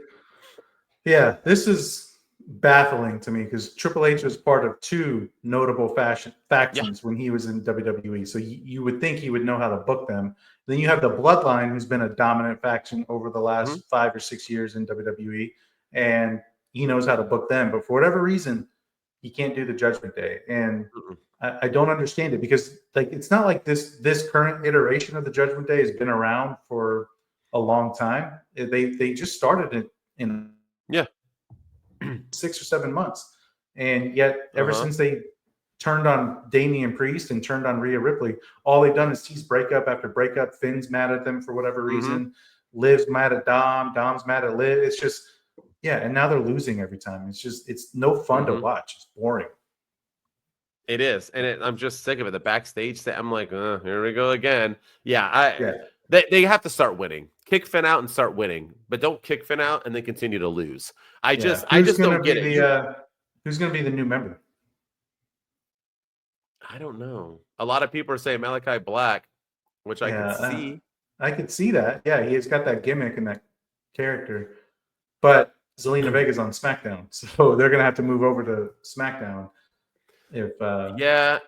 Yeah, this is baffling to me because Triple H was part of two notable factions when he was in WWE. So you would think he would know how to book them. Then you have the Bloodline, who's been a dominant faction over the last 5 or 6 years in WWE, and he knows how to book them. But for whatever reason, he can't do the Judgment Day, and I don't understand it because like it's not like this current iteration of the Judgment Day has been around for a long time. They just started it in 6 or 7 months, and yet ever since they turned on Damian Priest and turned on Rhea Ripley, all they've done is tease breakup after breakup. Finn's mad at them for whatever reason. Liv's mad at Dom. Dom's mad at Liv. It's just and now they're losing every time. It's no fun to watch. It's boring. It is, and I'm just sick of it. The backstage set, I'm like, here we go again. They have to start winning. Kick Finn out and start winning, but don't kick Finn out and then continue to lose. I just don't get it. Who's going to be the new member? I don't know. A lot of people are saying Malachi Black, which I can see. I could see that. Yeah, he's got that gimmick and that character. But Zelina Vega's on SmackDown, so they're going to have to move over to SmackDown.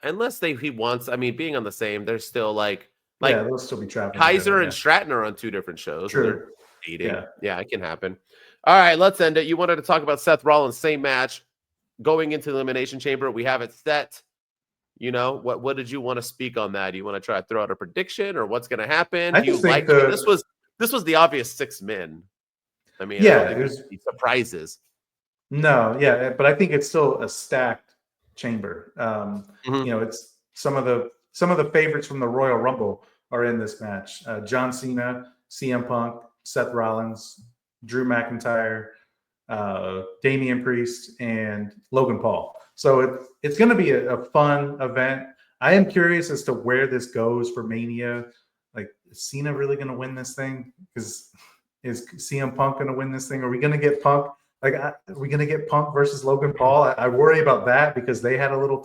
Unless he wants. I mean, being on the same, they're still like they'll still be traveling. Kaiser and Stratton are on 2 different shows. True. They're dating. Yeah, it can happen. All right, let's end it. You wanted to talk about Seth Rollins, same match, going into the Elimination Chamber. We have it set. You know, what did you want to speak on that? Do you want to try to throw out a prediction or what's going to happen? Do you like this was the obvious 6 men. I mean, there's surprises. No, but I think it's still a stacked chamber. You know, it's some of the favorites from the Royal Rumble are in this match. John Cena, CM Punk, Seth Rollins, Drew McIntyre, Damian Priest, and Logan Paul. So it's going to be a fun event. I am curious as to where this goes for Mania. Like, is Cena really going to win this thing? Is CM Punk going to win this thing? Are we going to get Punk? Like, are we going to get Punk versus Logan Paul? I worry about that because they had a little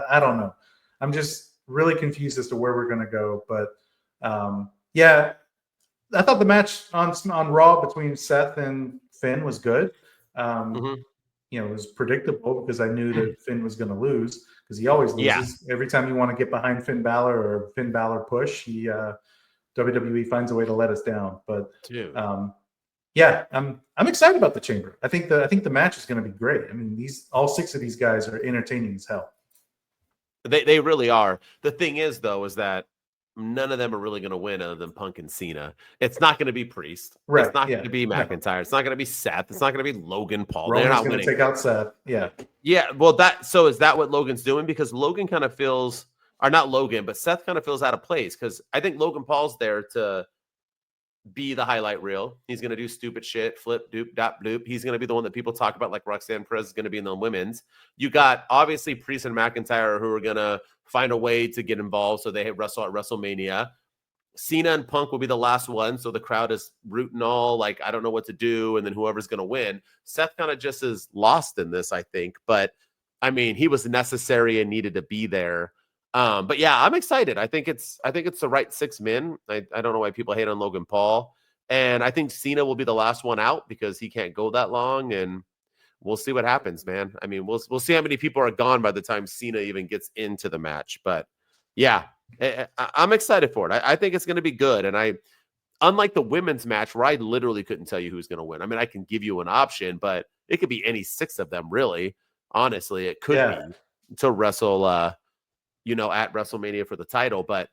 I don't know. I'm just really confused as to where we're going to go. But I thought the match on Raw between Seth and Finn was good. You know, it was predictable because I knew that Finn was going to lose because he always loses. Every time you want to get behind Finn Balor or Finn Balor push, WWE finds a way to let us down. But I'm excited about the Chamber. I think the match is going to be great. I mean, all 6 of these guys are entertaining as hell. They really are. The thing is, though, is that none of them are really going to win other than Punk and Cena. It's not going to be Priest. Right. It's not going to be McIntyre. No. It's not going to be Seth. It's not going to be Logan Paul. Roman's They're not going to take out Seth. Yeah. Yeah. Well, is that what Logan's doing? Because Logan kind of feels, or not Logan, but Seth kind of feels out of place because I think Logan Paul's there to be the highlight reel. He's going to do stupid shit, flip, doop, dop, bloop. He's going to be the one that people talk about, like Roxanne Perez is going to be in the women's. You got obviously Priest and McIntyre who are going to find a way to get involved so they wrestle at WrestleMania. Cena and Punk will be the last one, so the crowd is rooting all like, I don't know what to do, and then whoever's going to win. Seth kind of just is lost in this, I think. But, I mean, he was necessary and needed to be there. But, yeah, I'm excited. I think it's the right 6 men. I don't know why people hate on Logan Paul. And I think Cena will be the last one out because he can't go that long, and we'll see what happens, man. I mean, we'll see how many people are gone by the time Cena even gets into the match. But, yeah. I'm excited for it. I think it's going to be good. And unlike the women's match where I literally couldn't tell you who's going to win. I mean, I can give you an option, but it could be any 6 of them, really. Honestly, it could be to wrestle, at WrestleMania for the title. But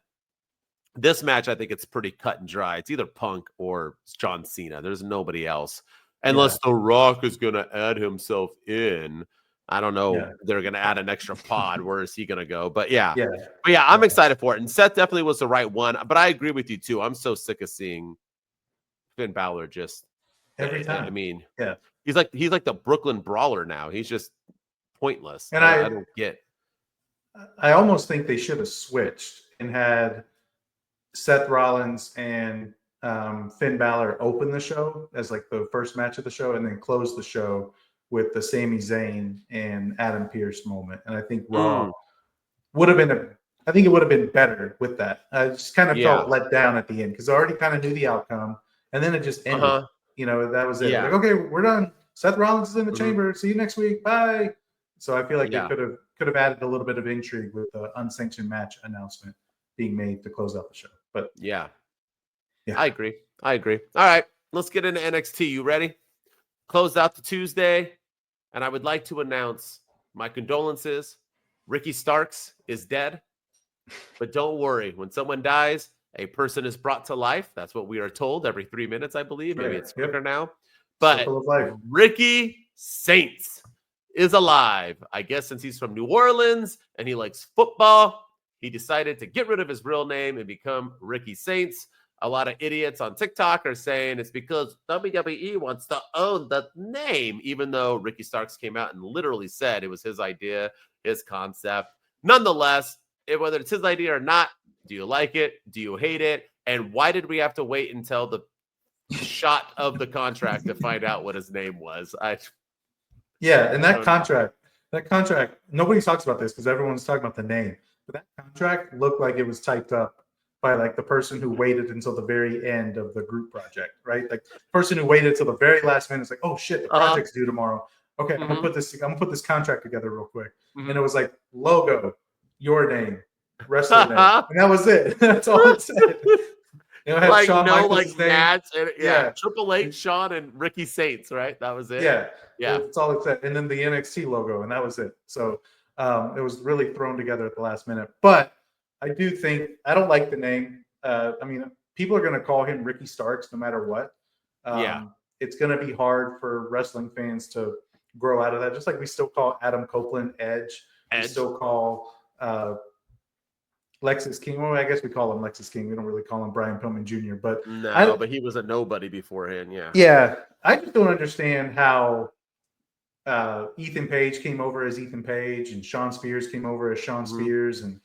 this match, I think it's pretty cut and dry. It's either Punk or John Cena. There's nobody else. Unless The Rock is going to add himself in. I don't know. Yeah. They're going to add an extra pod. Where is he going to go? But I'm excited for it. And Seth definitely was the right one. But I agree with you too. I'm so sick of seeing Finn Balor just every time. I mean, he's like the Brooklyn Brawler now. He's just pointless. And I don't get. I almost think they should have switched and had Seth Rollins and Finn Balor open the show as like the first match of the show, and then close the show with the Sami Zayn and Adam Pearce moment. And I think Raw would have been I think it would have been better with that. I just kind of felt let down at the end because I already kind of knew the outcome, and then it just ended. You know, that was it. Yeah. Like, okay, we're done. Seth Rollins is in the chamber. See you next week. Bye. So I feel like they could have added a little bit of intrigue with the unsanctioned match announcement being made to close out the show. But yeah, I agree. All right, let's get into NXT. You ready? Closed out the Tuesday, and I would like to announce my condolences. Ricky Starks is dead. But don't worry, when someone dies, a person is brought to life. That's what we are told every 3 minutes, I believe. Maybe it's quicker now. But Ricky Saints is alive. I guess since he's from New Orleans and he likes football, he decided to get rid of his real name and become Ricky Saints. A lot of idiots on TikTok are saying it's because WWE wants to own the name, even though Ricky Starks came out and literally said it was his idea, his concept. Nonetheless, whether it's his idea or not, do you like it? Do you hate it? And why did we have to wait until the shot of the contract to find out what his name was? And that contract, nobody talks about this because everyone's talking about the name. But that contract looked like it was typed up by like the person who waited until the very end of the group project, right? Like the person who waited till the very last minute is like, oh shit, the project's due tomorrow. Okay, I'm gonna put this contract together real quick. And it was like logo, your name, wrestler name, and that was it. That's all it said. You know, it had like Shawn no, Michaels' like match, and, Triple H, Shawn, and Ricky Saints, right? That was it. Yeah. That's all it said, and then the NXT logo, and that was it. So it was really thrown together at the last minute. But I do think I don't like the name. I mean, people are going to call him Ricky Starks no matter what. It's going to be hard for wrestling fans to grow out of that. Just like we still call Adam Copeland Edge. We still call Lexus King. Well, I guess we call him Lexus King. We don't really call him Brian Pillman Jr. But but he was a nobody beforehand. Yeah. I just don't understand how Ethan Page came over as Ethan Page and Sean Spears came over as Sean Spears and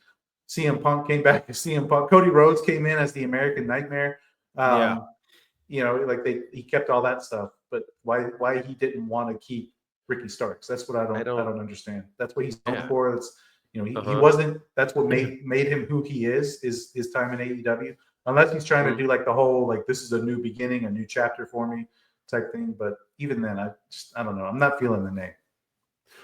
CM Punk came back as CM Punk. Cody Rhodes came in as the American Nightmare. You know, like he kept all that stuff, but why he didn't want to keep Ricky Starks? That's what I don't understand. That's what he's known for. That's he wasn't. That's what made him who he is his time in AEW. Unless he's trying to do like the whole like this is a new beginning, a new chapter for me type thing. But even then, I don't know. I'm not feeling the name.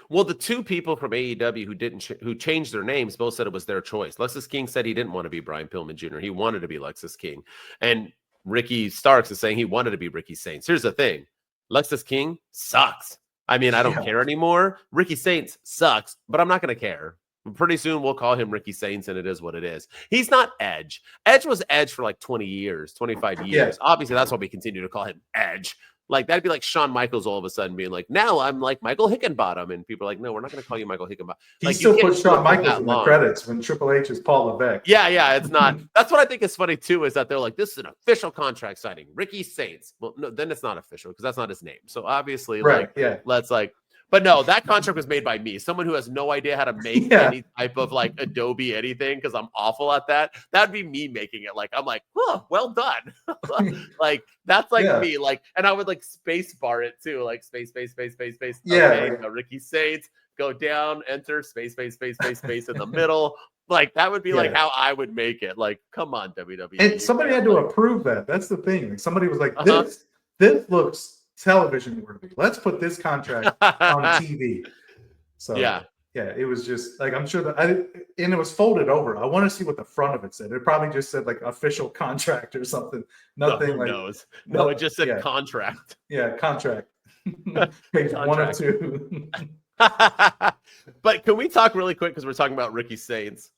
Well, the two people from AEW who changed their names both said it was their choice. Lexus King said he didn't want to be Brian Pillman Jr. He wanted to be Lexus King. And Ricky Starks is saying he wanted to be Ricky Saints. Here's the thing. Lexus King sucks. I mean, I don't care anymore. Ricky Saints sucks, but I'm not going to care. Pretty soon we'll call him Ricky Saints, and it is what it is. He's not Edge. Edge was Edge for like 20 years, 25 years. Obviously, that's why we continue to call him Edge. Like, that'd be like Shawn Michaels all of a sudden being like, now I'm like Michael Hickenbottom. And people are like, no, we're not going to call you Michael Hickenbottom. He still put Shawn Michaels in the credits when Triple H is Paul Levesque. Yeah, it's not. That's what I think is funny, too, is that they're like, this is an official contract signing. Ricky Saints. Well, no, then it's not official because that's not his name. So obviously, let's like, but no, that contract was made by me, someone who has no idea how to make any type of like Adobe anything because I'm awful at that. That'd be me making it. Like, I'm like, oh, well done. Like, that's like me. Like, and I would like space bar it too, like space. Okay, Ricky Saints, go down, enter, space in the middle. Like, that would be like how I would make it. Like, come on, WWE. And somebody had to approve that. That's the thing. Like, somebody was like, this looks television worthy. Let's put this contract on TV. So it was just like, I'm sure that and it was folded over. I want to see what the front of it said. It probably just said like official contract or something. Nothing who knows? No, it just said contract. Yeah, contract. Page 1 or 2. But can we talk really quick because we're talking about Ricky Saints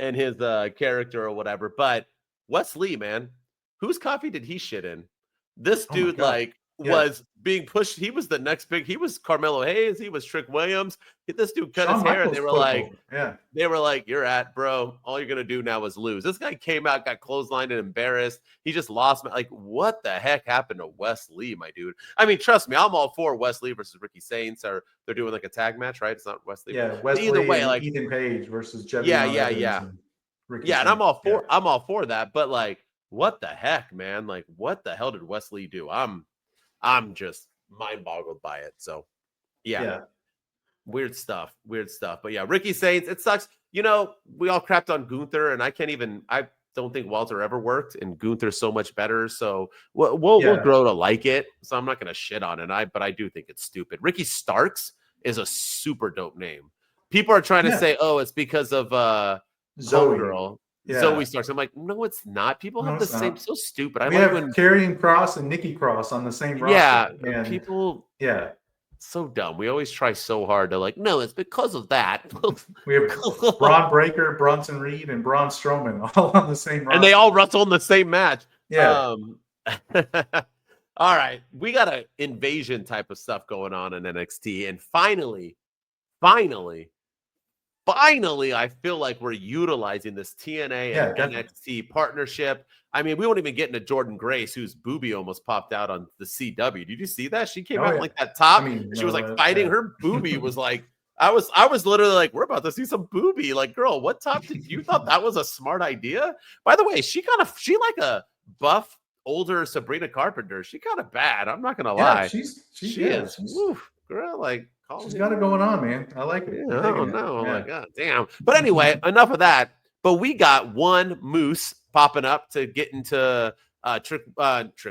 and his character or whatever? But Wes Lee, man, whose coffee did he shit in? This dude was being pushed. He was the next big. He was Carmelo Hayes. He was Trick Williams. This dude cut his hair, and they were like, "You're at, bro. All you're gonna do now is lose." This guy came out, got clotheslined and embarrassed. He just lost. Like, what the heck happened to Wes Lee, my dude? I mean, trust me, I'm all for Wes Lee versus Ricky Saints, or they're doing like a tag match, right? It's not Wes Lee. Yeah, Wes Lee either way, like Ethan Page versus Jeff. And I'm all for that. But like, what the heck, man? Like, what the hell did Wesley do? I'm just mind boggled by it. So, yeah. Weird stuff. But yeah, Ricky Saints, it sucks. You know, we all crapped on Gunther, and I don't think Walter ever worked, and Gunther's so much better. So we'll grow to like it. So I'm not going to shit on it. But I do think it's stupid. Ricky Starks is a super dope name. People are trying to say, oh, it's because of Zoe Girl. Yeah. Zoe Starks. I'm like, no, it's not. People have the same. So stupid. We have Karrion Kross and Nikki Cross on the same roster. Yeah, and people. Yeah. So dumb. We always try so hard to like, no, it's because of that. We have Braun Breaker, Bronson Reed, and Braun Strowman all on the same roster. And they all wrestle in the same match. Yeah. All right. We got an invasion type of stuff going on in NXT. And finally, I feel like we're utilizing this TNA and NXT partnership. I mean, we won't even get into Jordan Grace, whose boobie almost popped out on the CW. Did you see that? She came out in like that top. She was like fighting. Her boobie was like, I was literally like, we're about to see some boobie. Like, girl, what top did you thought that was a smart idea? By the way, she like a buff, older Sabrina Carpenter. She kind of bad. I'm not gonna lie. She is. Woof, girl, like she's got it going on, man. I like it. Yeah, I don't know. Oh my god, damn. But anyway, enough of that. But we got one Moose popping up to get into Trick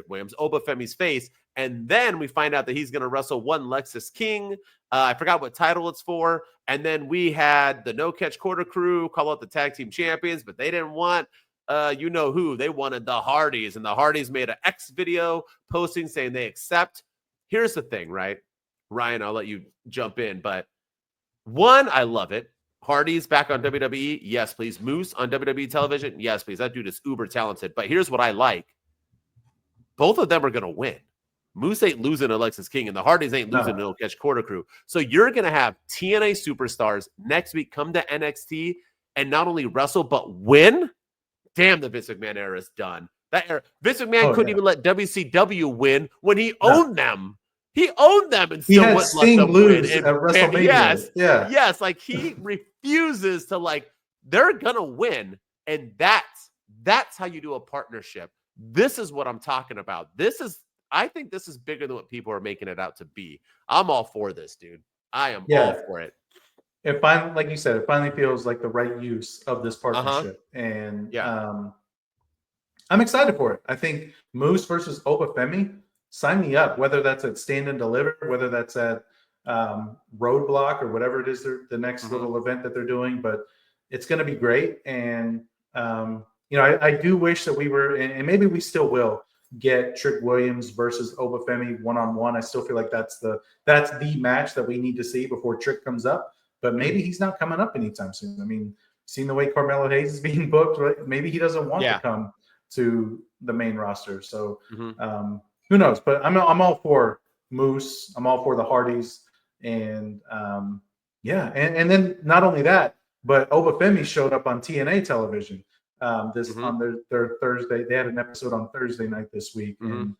Williams, Obafemi's face. And then we find out that he's going to wrestle one Lexus King. I forgot what title it's for. And then we had the No Catch Quarter Crew call out the tag team champions, but they didn't want you know who. They wanted the Hardys. And the Hardys made an X video posting saying they accept. Here's the thing, right? Ryan, I'll let you jump in. But one, I love it. Hardys back on WWE. Yes, please. Moose on WWE television. Yes, please. That dude is uber talented. But here's what I like. Both of them are going to win. Moose ain't losing to Lexus King, and the Hardys ain't losing to No Catch Quarter Crew. So you're going to have TNA superstars next week come to NXT and not only wrestle, but win? Damn, the Vince McMahon era is done. That era. Vince McMahon couldn't even let WCW win when he owned them. He owned them and still wouldn't let them win. At WrestleMania. Yes. Like he refuses to they're gonna win, and that's how you do a partnership. This is what I'm talking about. I think this is bigger than what people are making it out to be. I'm all for this, dude. I am all for it. It finally, like you said, it finally feels like the right use of this partnership, and I'm excited for it. I think Moose versus Obafemi. Sign me up, whether that's at Stand and Deliver, whether that's at Roadblock or whatever it is, the next little event that they're doing. But it's going to be great. And, I do wish that we were, and maybe we still will, get Trick Williams versus Obafemi one-on-one. I still feel like that's the match that we need to see before Trick comes up. But maybe he's not coming up anytime soon. I mean, seeing the way Carmelo Hayes is being booked, right? Maybe he doesn't want to come to the main roster. So, who knows? But I'm all for Moose. I'm all for the Hardys, and and then not only that, but Obafemi showed up on TNA television on their Thursday. They had an episode on Thursday night this week, and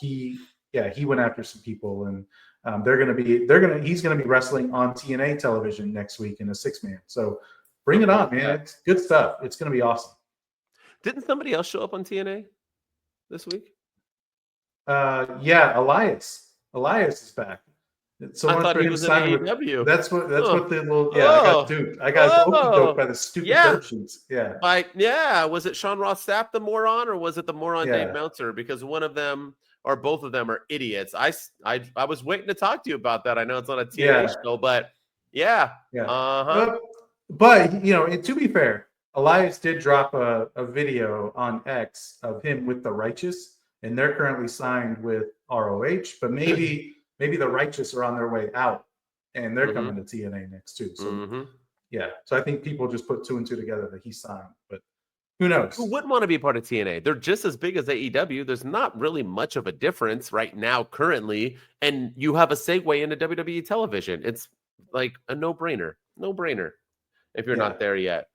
he went after some people, and he's gonna be wrestling on TNA television next week in a 6-man. So bring it on, man! It's good stuff. It's gonna be awesome. Didn't somebody else show up on TNA this week? Elias. Elias is back. So I thought he was in AEW. That's what the little I got duped. I got duped by the stupid dope sheets. Was it Sean Ross Sapp the moron, or was it the moron Dave Meltzer? Because one of them or both of them are idiots. I was waiting to talk to you about that. I know it's not a TNA show, but But to be fair, Elias did drop a video on X of him with the Righteous. And they're currently signed with ROH, but maybe the Righteous are on their way out, and they're coming to TNA next too. So so I think people just put 2 and 2 together that he signed, but who knows? Who wouldn't want to be part of TNA? They're just as big as AEW. There's not really much of a difference right now, currently, and you have a segue into WWE television. It's like a no-brainer if you're not there yet.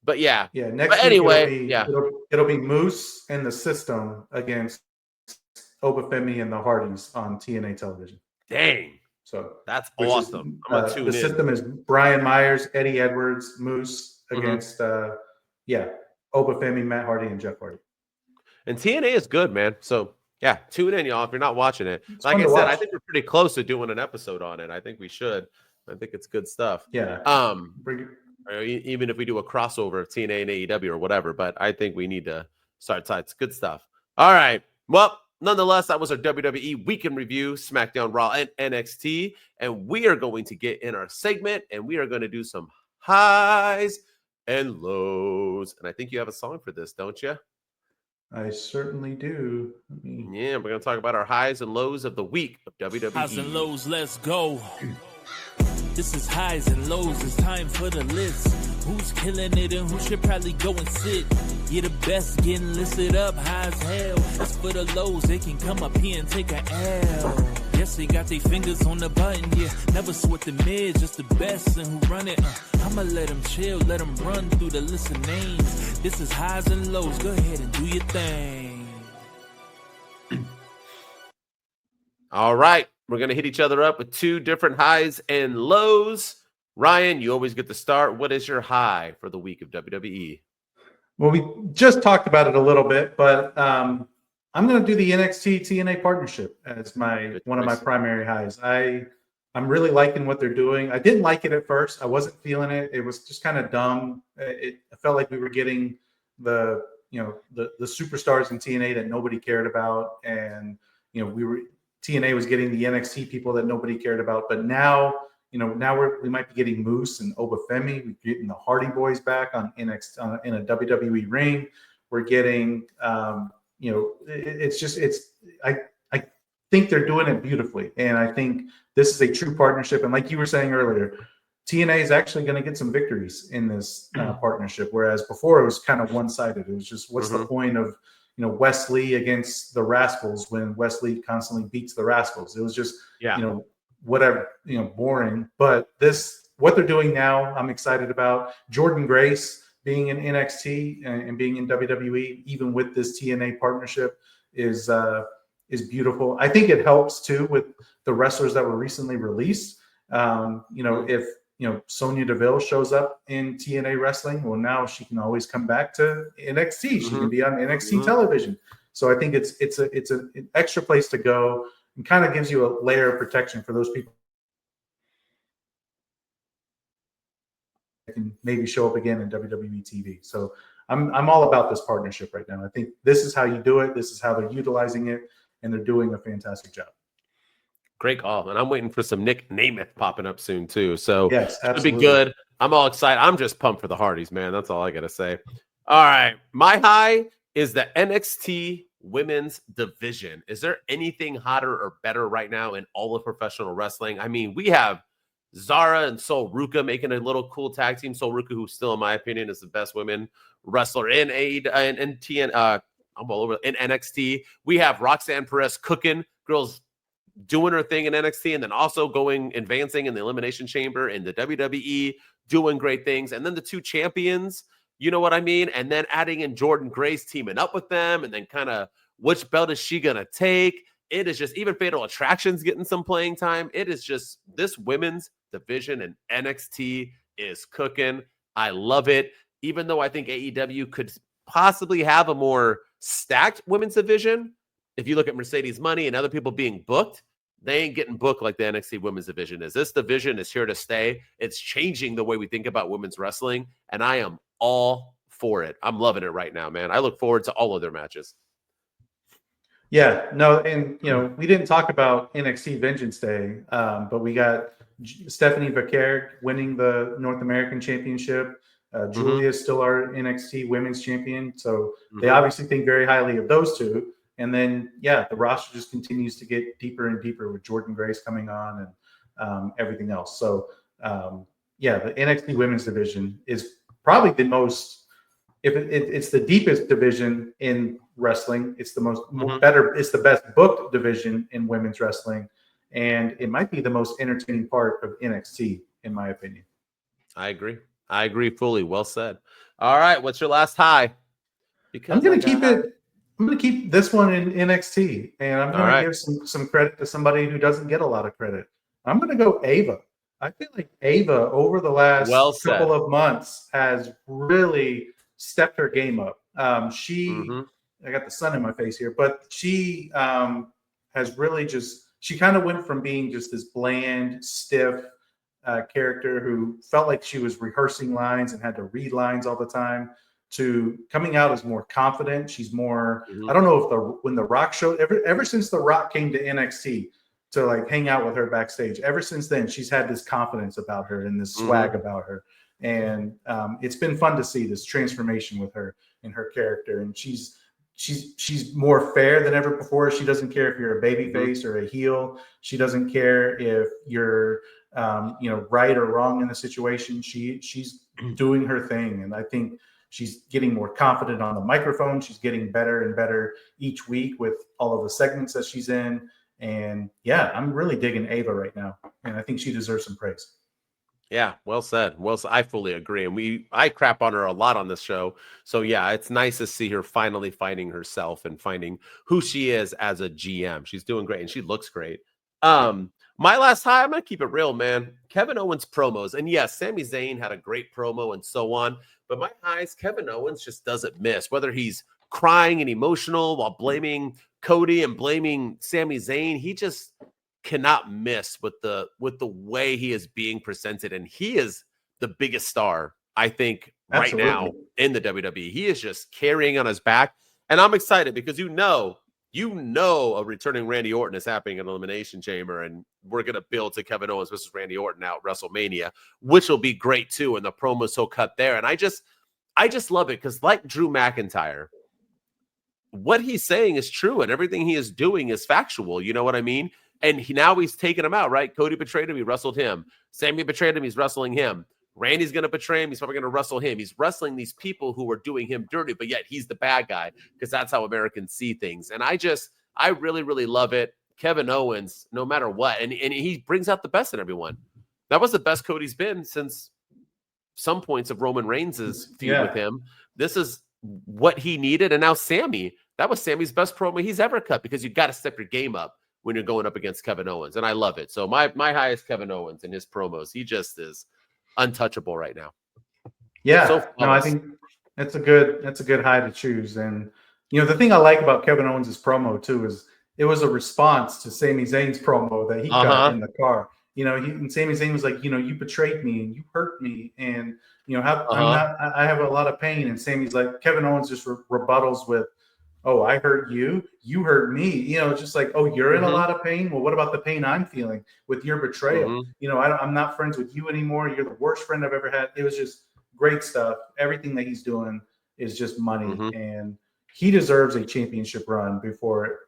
But next week anyway, it'll be Moose and the System against Obafemi and the Hardys on TNA television. Dang. So that's awesome. I'm gonna tune in. System is Brian Myers, Eddie Edwards, Moose against Obafemi, Matt Hardy, and Jeff Hardy. And TNA is good, man. So yeah, tune in, y'all. If you're not watching it, It's like fun I to said, I watch. think we're pretty close to doing an episode on it. I think we should. I think it's good stuff. Yeah. Even if we do a crossover of TNA and AEW or whatever, but I think we need to start sites. Good stuff. All right. Well, nonetheless, that was our WWE Weekend Review, SmackDown, Raw, and NXT. And we are going to get in our segment, and we are going to do some highs and lows. And I think you have a song for this, don't you? I certainly do. Yeah, we're going to talk about our highs and lows of the week of WWE. Highs and lows, let's go. This is highs and lows, it's time for the list. Who's killing it and who should probably go and sit? You're the best, getting listed up high as hell. As for the lows, they can come up here and take an L. Yes, they got their fingers on the button, yeah. Never sweat the mid, just the best and who run it. I'ma let them chill, let them run through the list of names. This is highs and lows, go ahead and do your thing. All right. We're going to hit each other up with two different highs and lows. Ryan, you always get to start. What is your high for the week of WWE? Well, we just talked about it a little bit, but I'm going to do the NXT TNA partnership as one of my primary highs. I'm really liking what they're doing. I didn't like it at first. I wasn't feeling it. It was just kind of dumb. I felt like we were getting the superstars in TNA that nobody cared about, and TNA was getting the NXT people that nobody cared about. But now we might be getting Moose and Obafemi. We're getting the Hardy Boys back on NXT in a WWE ring. We're getting, I think they're doing it beautifully. And I think this is a true partnership. And like you were saying earlier, TNA is actually going to get some victories in this partnership. Whereas before it was kind of one-sided. It was just, what's the point of, Wesley against the Rascals when Wesley constantly beats the Rascals? It was just, whatever, boring. But what they're doing now, I'm excited about. Jordan Grace being in NXT and being in WWE, even with this TNA partnership, is beautiful. I think it helps too with the wrestlers that were recently released. If Sonya Deville shows up in TNA wrestling, well, now she can always come back to NXT. She can be on NXT television. So I think it's an extra place to go and kind of gives you a layer of protection for those people that can maybe show up again in WWE TV. So I'm all about this partnership right now. I think this is how you do it. This is how they're utilizing it, and they're doing a fantastic job. Great call. And I'm waiting for some Nick Namath popping up soon, too. So yes, it'll be good. I'm all excited. I'm just pumped for the Hardys, man. That's all I got to say. All right. My high is the NXT women's division. Is there anything hotter or better right now in all of professional wrestling? I mean, we have Zara and Sol Ruka making a little cool tag team. Sol Ruka, who still, in my opinion, is the best women wrestler in NXT. We have Roxanne Perez cooking. Girls doing her thing in NXT, and then also advancing in the Elimination Chamber in the WWE, doing great things. And then the two champions, you know what I mean? And then adding in Jordan Grace, teaming up with them, and then kind of which belt is she going to take? It is just, even Fatal Attraction's getting some playing time. It is just, this women's division in NXT is cooking. I love it. Even though I think AEW could possibly have a more stacked women's division, if you look at Mercedes Money and other people being booked, they ain't getting booked like the NXT women's division is. This division is here to stay. It's changing the way we think about women's wrestling, and I am all for it. I'm loving it right now, man. I look forward to all of their matches. Yeah, no, and we didn't talk about NXT Vengeance Day, but we got Stephanie Vaquer winning the North American Championship. Julia is still our NXT Women's Champion, so they obviously think very highly of those two. And then, the roster just continues to get deeper and deeper with Jordan Grace coming on and everything else. So, the NXT Women's Division is probably the most, it's the deepest division in wrestling. It's the it's the best booked division in women's wrestling. And it might be the most entertaining part of NXT, in my opinion. I agree fully. Well said. All right. What's your last high? Because I'm going to keep this one in NXT, and I'm going to give some credit to somebody who doesn't get a lot of credit. I'm going to go Ava. I feel like Ava over the last couple of months has really stepped her game up. She I got the sun in my face here, but she has really she kind of went from being just this bland, stiff character who felt like she was rehearsing lines and had to read lines all the time to coming out as more confident. She's more, I don't know if when The Rock showed, ever since The Rock came to NXT to like hang out with her backstage, ever since then, she's had this confidence about her and this swag about her. And it's been fun to see this transformation with her and her character. And she's more fair than ever before. She doesn't care if you're a baby face or a heel. She doesn't care if you're right or wrong in the situation. She's doing her thing. And I think she's getting more confident on the microphone. She's getting better and better each week with all of the segments that she's in. And yeah, I'm really digging Ava right now. And I think she deserves some praise. Yeah, well said. Well, I fully agree. And I crap on her a lot on this show. So yeah, it's nice to see her finally finding herself and finding who she is as a GM. She's doing great and she looks great. My last high, I'm going to keep it real, man. Kevin Owens promos. And yes, Sami Zayn had a great promo and so on. But my highs, Kevin Owens just doesn't miss. Whether he's crying and emotional while blaming Cody and blaming Sami Zayn, he just cannot miss with the way he is being presented. And he is the biggest star, I think, right now in the WWE. He is just carrying on his back. And I'm excited because you know a returning Randy Orton is happening in Elimination Chamber, and we're going to build to Kevin Owens versus Randy Orton out WrestleMania, which will be great too. And the promos he'll cut there. And I just love it because like Drew McIntyre, what he's saying is true and everything he is doing is factual. You know what I mean? And now he's taking him out, right? Cody betrayed him. He wrestled him. Sami betrayed him. He's wrestling him. Randy's going to betray him. He's probably going to wrestle him. He's wrestling these people who are doing him dirty, but yet he's the bad guy because that's how Americans see things. And I really, really love it. Kevin Owens, no matter what. And he brings out the best in everyone. That was the best Cody's been since some points of Roman Reigns' feud with him. This is what he needed. And now Sami, that was Sami's best promo he's ever cut because you've got to step your game up when you're going up against Kevin Owens. And I love it. So my highest Kevin Owens and his promos. He just is untouchable right now. Yeah. So no, I think that's a good high to choose. And the thing I like about Kevin Owens' promo too is it was a response to Sami Zayn's promo that he got in the car. And Sami Zayn was like, you betrayed me and you hurt me, and I have a lot of pain. And Sami's like, Kevin Owens just rebuttals with, oh, I hurt you, you hurt me. Just like, oh, you're in a lot of pain. Well, what about the pain I'm feeling with your betrayal? I'm not friends with you anymore. You're the worst friend I've ever had. It was just great stuff. Everything that he's doing is just money, and he deserves a championship run before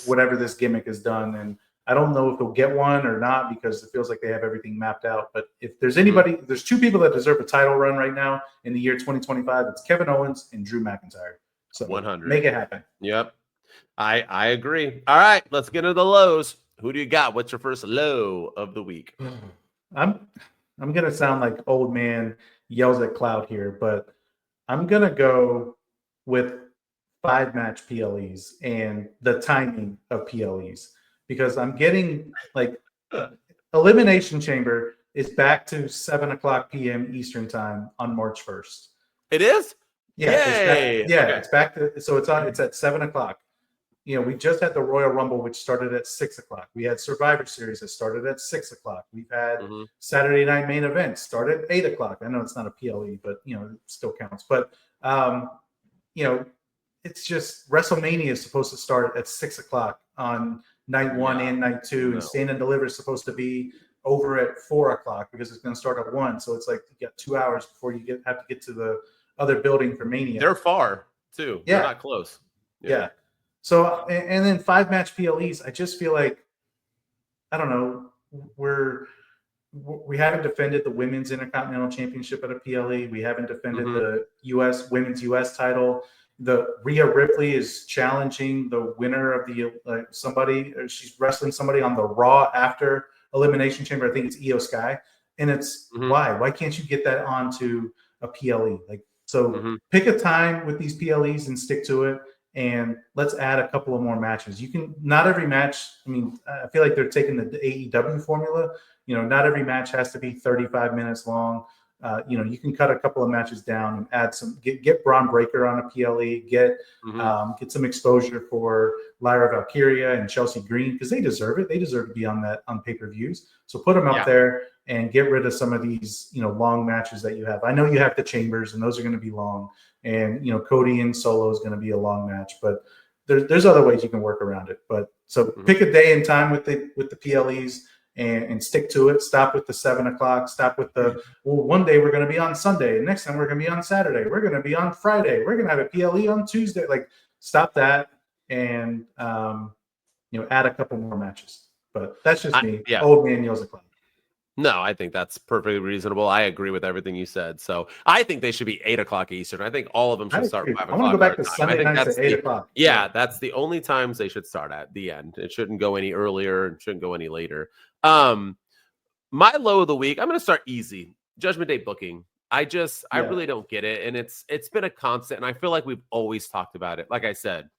whatever this gimmick is done. And I don't know if they'll get one or not because it feels like they have everything mapped out. But if there's anybody, there's two people that deserve a title run right now in the year 2025. It's Kevin Owens and Drew McIntyre. So 100. Make it happen. Yep. I agree. All right, let's get into the lows. Who do you got? What's your first low of the week? I'm gonna sound like old man yells at cloud here, but I'm gonna go with 5-match PLEs and the timing of PLEs because I'm getting like Elimination Chamber is back to 7:00 p.m. Eastern time on March 1st. It is? Yeah, it's back to, so it's at 7:00. We just had the Royal Rumble, which started at 6:00. We had Survivor Series that started at 6:00. We've had Saturday Night Main Event started at 8:00. I know it's not a PLE, but it still counts. But it's just WrestleMania is supposed to start at 6:00 on night one and night two, and Stand and Deliver is supposed to be over at 4:00 because it's going to start at 1. So it's like you got 2 hours before you have to get to the other building for Mania. They're far too. They're not close. Yeah. So and then 5-match PLEs. I just feel like I don't know. We haven't defended the Women's Intercontinental Championship at a PLE. We haven't defended the Women's US title. The Rhea Ripley is challenging the winner of the somebody. She's wrestling somebody on the Raw after Elimination Chamber. I think it's Io Sky, and it's why can't you get that onto a PLE? So pick a time with these PLEs and stick to it, and let's add a couple of more matches. You can not every match. I mean, I feel like they're taking the AEW formula. Not every match has to be 35 minutes long. You can cut a couple of matches down and add get Braun Breaker on a PLE, get some exposure for Lyra Valkyria and Chelsea Green, because they deserve it. They deserve to be on pay-per-views. So put them up there and get rid of some of these, long matches that you have. I know you have the Chambers, and those are going to be long. And, Cody and Solo is going to be a long match, but there's other ways you can work around it. But so pick a day and time with the PLEs. And stick to it. Stop with the 7 o'clock. Stop with one day we're going to be on Sunday. And next time we're going to be on Saturday. We're going to be on Friday. We're going to have a PLE on Tuesday. Like, stop that and, add a couple more matches. But that's just me. Old man yells at clown. No, I think that's perfectly reasonable. I agree with everything you said. So I think they should be 8 o'clock Eastern. I think all of them should start 5 o'clock. I want to go back to Sunday nights at 8 o'clock. Yeah, that's the only times they should start at the end. It shouldn't go any earlier. It shouldn't go any later. My low of the week, I'm going to start easy. Judgment Day booking. I really don't get it. And it's been a constant. And I feel like we've always talked about it. Like I said,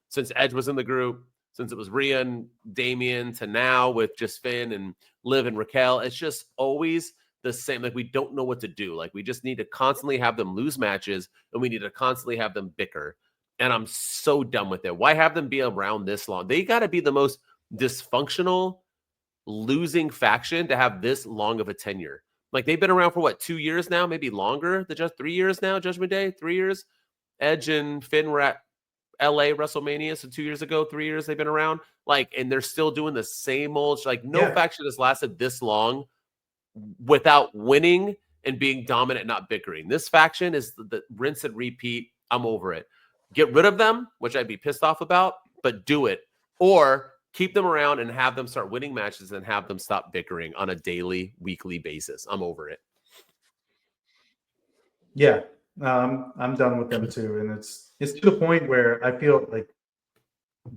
since Edge was in the group, since it was Rhea and Damian, to now with just Finn and Liv and Raquel, it's just always the same. Like, we don't know what to do. Like, we just need to constantly have them lose matches, and we need to constantly have them bicker. And I'm so done with it. Why have them be around this long? They got to be the most dysfunctional losing faction to have this long of a tenure. Like, they've been around for what, 2 years now, maybe longer than just 3 years now. Judgment Day, 3 years. Edge and Finn were at LA WrestleMania, so 2 years ago, 3 years they've been around. Like, and they're still doing the same old. Like, no faction has lasted this long without winning and being dominant, not bickering. This faction is the rinse and repeat. I'm over it. Get rid of them, which I'd be pissed off about, but do it. Or keep them around and have them start winning matches and have them stop bickering on a daily, weekly basis. I'm over it. Yeah, I'm done with them too. And it's to the point where I feel like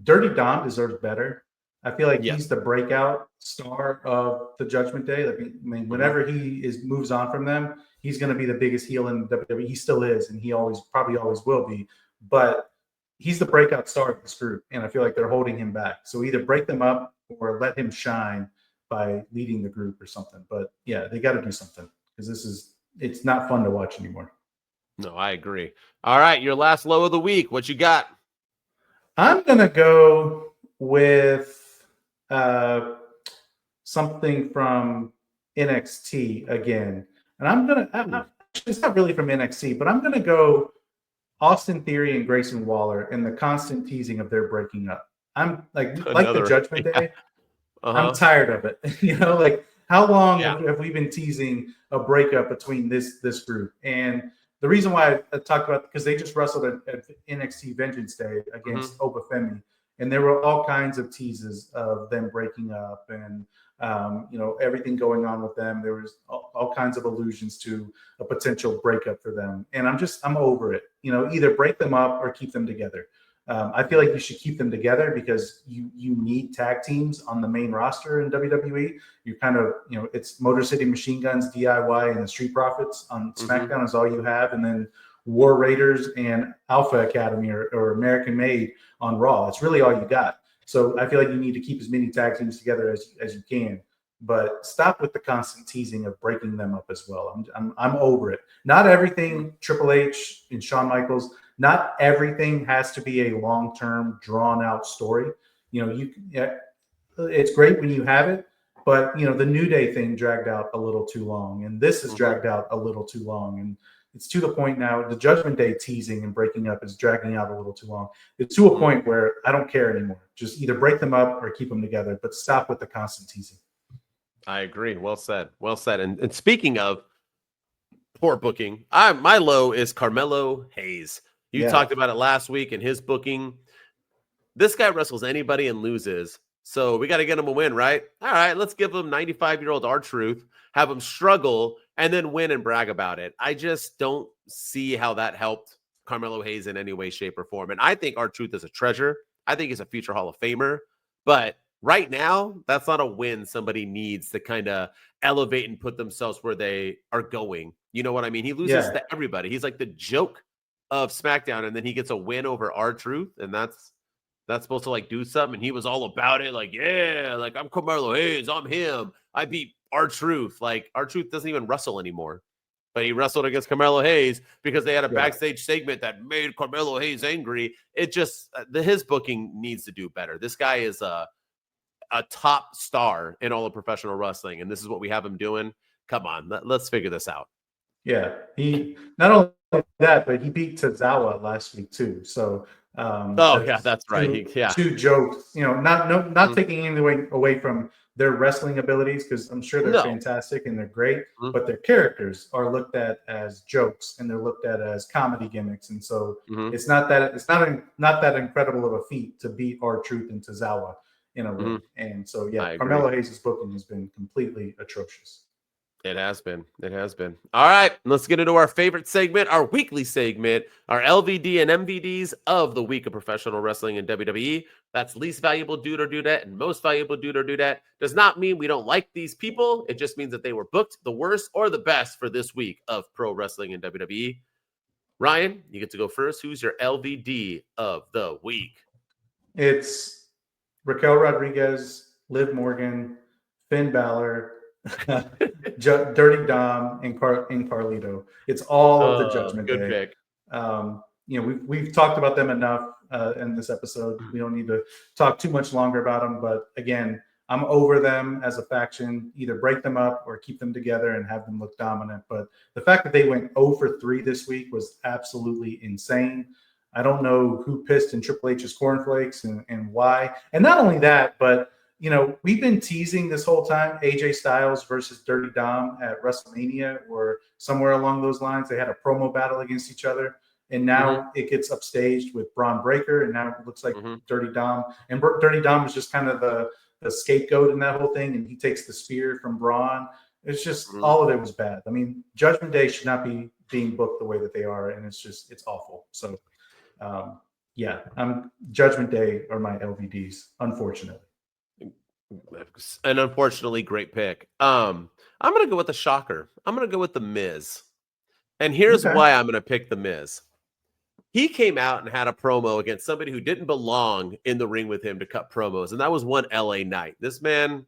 Dirty Dom deserves better. I feel like he's the breakout star of the Judgment Day. Like, I mean, whenever he moves on from them, he's going to be the biggest heel in WWE. He still is, and he probably always will be. But he's the breakout star of this group, and I feel like they're holding him back. So either break them up or let him shine by leading the group or something. But yeah, they got to do something, because it's not fun to watch anymore. No, I agree. All right, your last low of the week. What you got? I'm going to go with something from NXT again. And it's not really from NXT, but I'm going to go Austin Theory and Grayson Waller and the constant teasing of their breaking up. I'm like the Judgment Day. I'm tired of it. Like, how long have we been teasing a breakup between this group? And the reason why I talked about, because they just wrestled at NXT Vengeance Day against Oba Femi, and there were all kinds of teases of them breaking up and everything going on with them. There was all kinds of allusions to a potential breakup for them. And I'm over it. Either break them up or keep them together. I feel like you should keep them together, because you need tag teams on the main roster in WWE. You kind of, it's Motor City Machine Guns, DIY, and the Street Profits on SmackDown is all you have. And then War Raiders and Alpha Academy or American Made on Raw. It's really all you got. So I feel like you need to keep as many tag teams together as you can, but stop with the constant teasing of breaking them up as well. I'm over it. Not everything Triple H and Shawn Michaels, not everything has to be a long-term, drawn-out story. It's great when you have it, but the New Day thing dragged out a little too long, and this is dragged out a little too long, and it's to the point now. The Judgment Day teasing and breaking up is dragging out a little too long. It's to a point where I don't care anymore. Just either break them up or keep them together, but stop with the constant teasing. I agree. Well said. Well said. And speaking of poor booking, my low is Carmelo Hayes. You talked about it last week in his booking. This guy wrestles anybody and loses. So we got to get him a win, right? All right, let's give him 95-year-old R-Truth, have him struggle, and then win and brag about it. I just don't see how that helped Carmelo Hayes in any way, shape, or form. And I think R-Truth is a treasure. I think he's a future Hall of Famer. But right now, that's not a win somebody needs to kind of elevate and put themselves where they are going. You know what I mean? He loses to everybody. He's like the joke of SmackDown, and then he gets a win over R-Truth, and that's supposed to like do something. And he was all about it. Like, yeah, like I'm Carmelo Hayes. I'm him. I beat R-Truth. Like R-Truth doesn't even wrestle anymore. but he wrestled against Carmelo Hayes because they had a backstage segment that made Carmelo Hayes angry. It just his booking needs to do better. This guy is a top star in all of professional wrestling, and this is what we have him doing. Come on, let's figure this out. Yeah, he not only that, but he beat Tozawa last week too. So that's right. Two jokes, not taking anything away from their wrestling abilities, because I'm sure they're fantastic and they're great, but their characters are looked at as jokes and they're looked at as comedy gimmicks, and so it's not that incredible of a feat to beat R-Truth and Tozawa in a ring. And so Carmelo Hayes' booking has been completely atrocious. It has been. All right, let's get into our favorite segment, our weekly segment, our LVD and MVDs of the week of professional wrestling in WWE. That's least valuable dude or dudette and most valuable dude or dudette. Does not mean we don't like these people. It just means that they were booked the worst or the best for this week of pro wrestling in WWE. Ryan, you get to go first. Who's your LVD of the week? It's Raquel Rodriguez, Liv Morgan, Finn Balor, Dirty Dom, and Carlito. It's all of the Judgment Day. Good pick. We've talked about them enough in this episode. We don't need to talk too much longer about them. But again, I'm over them as a faction. Either break them up or keep them together and have them look dominant. But the fact that they went 0 for 3 this week was absolutely insane. I don't know who pissed in Triple H's cornflakes and why. And not only that, but we've been teasing this whole time AJ Styles versus Dirty Dom at WrestleMania or somewhere along those lines. They had a promo battle against each other, and now it gets upstaged with Braun Breaker, and now it looks like Dirty Dom. And Dirty Dom is just kind of the scapegoat in that whole thing, and he takes the spear from Braun. It's just all of it was bad. I mean, Judgment Day should not be being booked the way that they are, and it's awful. So, Judgment Day are my LVDs, unfortunately. An unfortunately great pick. I'm going to go with the shocker. I'm going to go with The Miz. And here's why I'm going to pick The Miz. He came out and had a promo against somebody who didn't belong in the ring with him to cut promos, and that was one LA Knight. This man,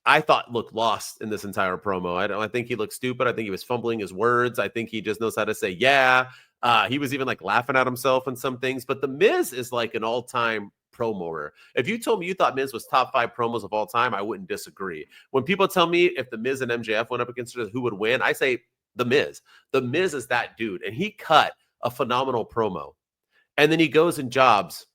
I thought, looked lost in this entire promo. I think he looked stupid. I think he was fumbling his words. I think he just knows how to say, he was even like laughing at himself and some things. But The Miz is like an all-time promoter. If you told me you thought Miz was top 5 promos of all time, I wouldn't disagree. When people tell me if The Miz and MJF went up against each other, who would win, I say The Miz. The Miz is that dude, and he cut a phenomenal promo. And then he goes and jobs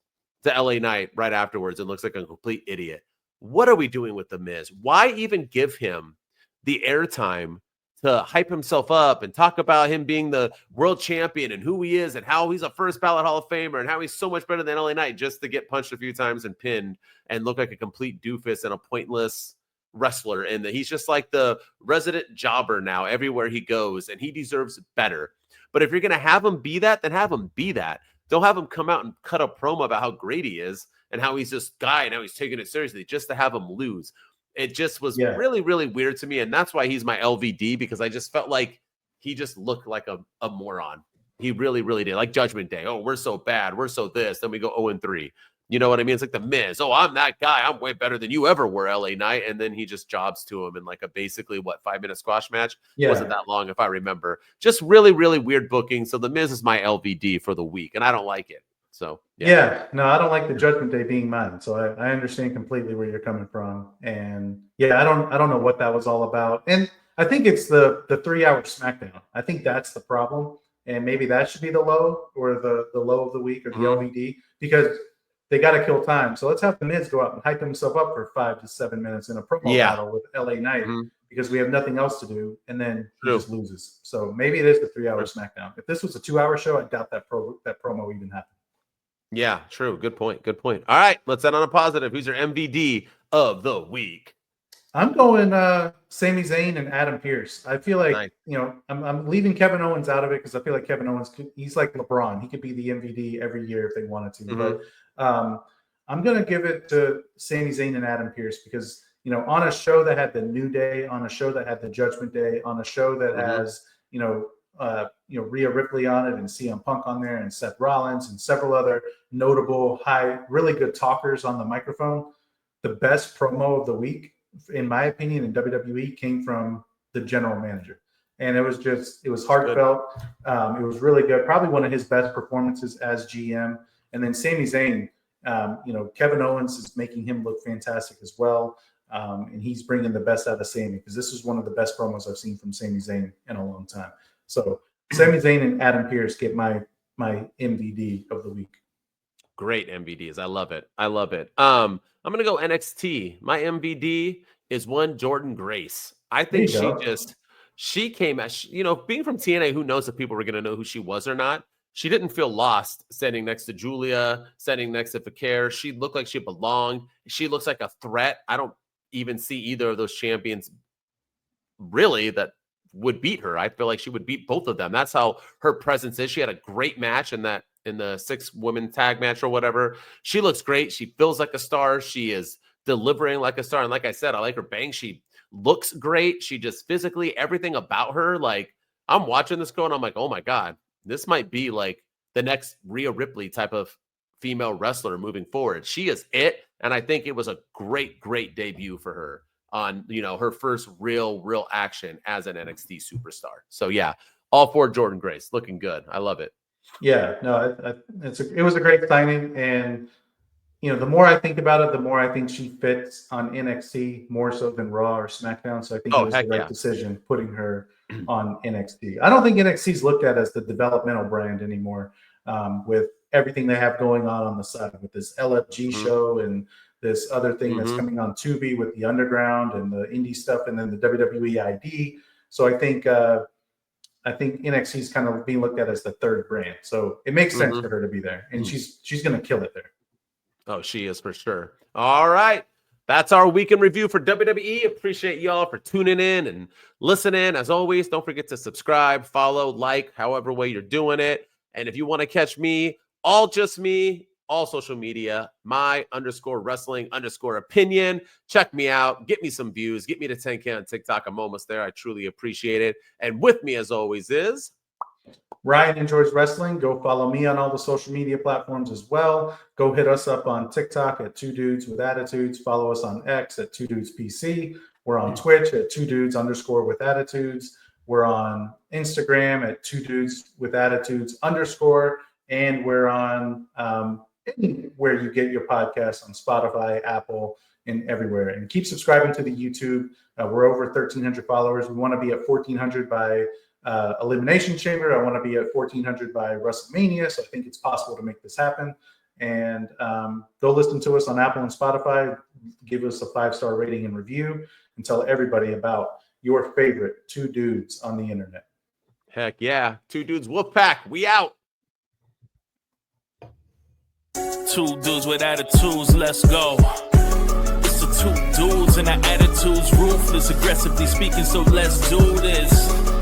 to LA Knight right afterwards and looks like a complete idiot. What are we doing with The Miz? Why even give him the airtime to hype himself up and talk about him being the world champion and who he is and how he's a first ballot Hall of Famer and how he's so much better than LA Knight, just to get punched a few times and pinned and look like a complete doofus and a pointless wrestler? And he's just like the resident jobber now everywhere he goes, and he deserves better. But if you're going to have him be that, then have him be that. Don't have him come out and cut a promo about how great he is and how he's this guy and how he's taking it seriously just to have him lose. It just was really, really weird to me. And that's why he's my LVD, because I just felt like he just looked like a moron. He really, really did. Like Judgment Day. Oh, we're so bad. We're so this. Then we go 0-3. You know what I mean? It's like The Miz. Oh, I'm that guy. I'm way better than you ever were, LA Knight. And then he just jobs to him in like a basically 5-minute squash match. Wasn't that long if I remember. Just really, really weird booking. So The Miz is my LVD for the week, and I don't like it. So no, I don't like the Judgment Day being mine. So I understand completely where you're coming from. And I don't know what that was all about. And I think it's the 3-hour SmackDown. I think that's the problem. And maybe that should be the low, or the low of the week, or the LVD, because they got to kill time. So let's have The Miz go out and hype himself up for 5 to 7 minutes in a promo battle with LA Knight, because we have nothing else to do. And then he just loses. So maybe it is the 3-hour SmackDown. If this was a 2-hour show, I doubt that promo even happened. Yeah, true. Good point. All right, let's end on a positive. Who's your MVD of the week? I'm going Sami Zayn and Adam Pearce. I feel like, I'm leaving Kevin Owens out of it because I feel like Kevin Owens, he's like LeBron. He could be the MVP every year if they wanted to. But I'm going to give it to Sami Zayn and Adam Pearce because, on a show that had the New Day, on a show that had the Judgment Day, on a show that has, Rhea Ripley on it and CM Punk on there and Seth Rollins and several other notable, really good talkers on the microphone, the best promo of the week, in my opinion, in WWE came from the general manager. And it was heartfelt. It was really good. Probably one of his best performances as GM. And then Sami Zayn, Kevin Owens is making him look fantastic as well. And he's bringing the best out of Sami, because this is one of the best promos I've seen from Sami Zayn in a long time. So Sami Zayn and Adam Pearce get my MVD of the week. Great MVDs. I love it. I'm going to go NXT. My MVD is one Jordynne Grace. I think she came as, being from TNA, who knows if people were going to know who she was or not. She didn't feel lost standing next to Julia, standing next to Fakir. She looked like she belonged. She looks like a threat. I don't even see either of those champions really that would beat her. I feel like she would beat both of them. That's how her presence is. She had a great match in the 6-woman tag match or whatever. She looks great. She feels like a star. She is delivering like a star. And like I said, I like her bang. She looks great. She just physically, everything about her, like, I'm watching this go and I'm like, oh my God, this might be like the next Rhea Ripley type of female wrestler moving forward. She is it. And I think it was a great, great debut for her on, her first real action as an NXT superstar. So yeah, all for Jordynne Grace. Looking good. I love it. Yeah, no, it was a great signing. And, the more I think about it, the more I think she fits on NXT more so than Raw or SmackDown. So I think it was the right decision putting her on NXT. I don't think NXT is looked at as the developmental brand anymore, with everything they have going on the side with this LFG show and this other thing that's coming on Tubi with the Underground and the indie stuff, and then the WWE ID. So I think NXT is kind of being looked at as the third brand. So it makes sense for her to be there, and she's going to kill it there. Oh, she is for sure. All right. That's our weekend review for WWE. Appreciate y'all for tuning in and listening. As always, don't forget to subscribe, follow, like, however way you're doing it. And if you want to catch me, all social media, my_wrestling_opinion. Check me out. Get me some views. Get me to 10K on TikTok. I'm almost there. I truly appreciate it. And with me, as always, is Ryan Enjoys Wrestling. Go follow me on all the social media platforms as well. Go hit us up on TikTok at 2 Dudes with Attitudes. Follow us on X at 2 Dudes PC. We're on Twitch at 2 Dudes _ with Attitudes. We're on Instagram at 2 Dudes with Attitudes _. And we're on anywhere you get your podcasts, on Spotify, Apple, and everywhere. And keep subscribing to the YouTube. We're over 1,300 followers. We want to be at 1,400 by Elimination Chamber. I want to be at 1,400 by WrestleMania. So I think it's possible to make this happen. And go listen to us on Apple and Spotify. Give us a 5-star rating and review, and tell everybody about your favorite 2 dudes on the internet. Heck yeah. 2 Dudes Wolfpack. We out. 2 dudes with attitudes, let's go. It's the 2 dudes and our attitudes ruthless, aggressively speaking, so let's do this.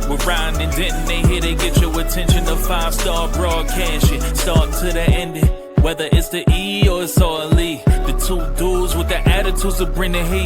We're Ryan and Denton, they here to get your attention. A 5-star broadcast, shit, start to the ending. Whether it's the E or it's all E, the 2 dudes with the attitudes that bring the heat.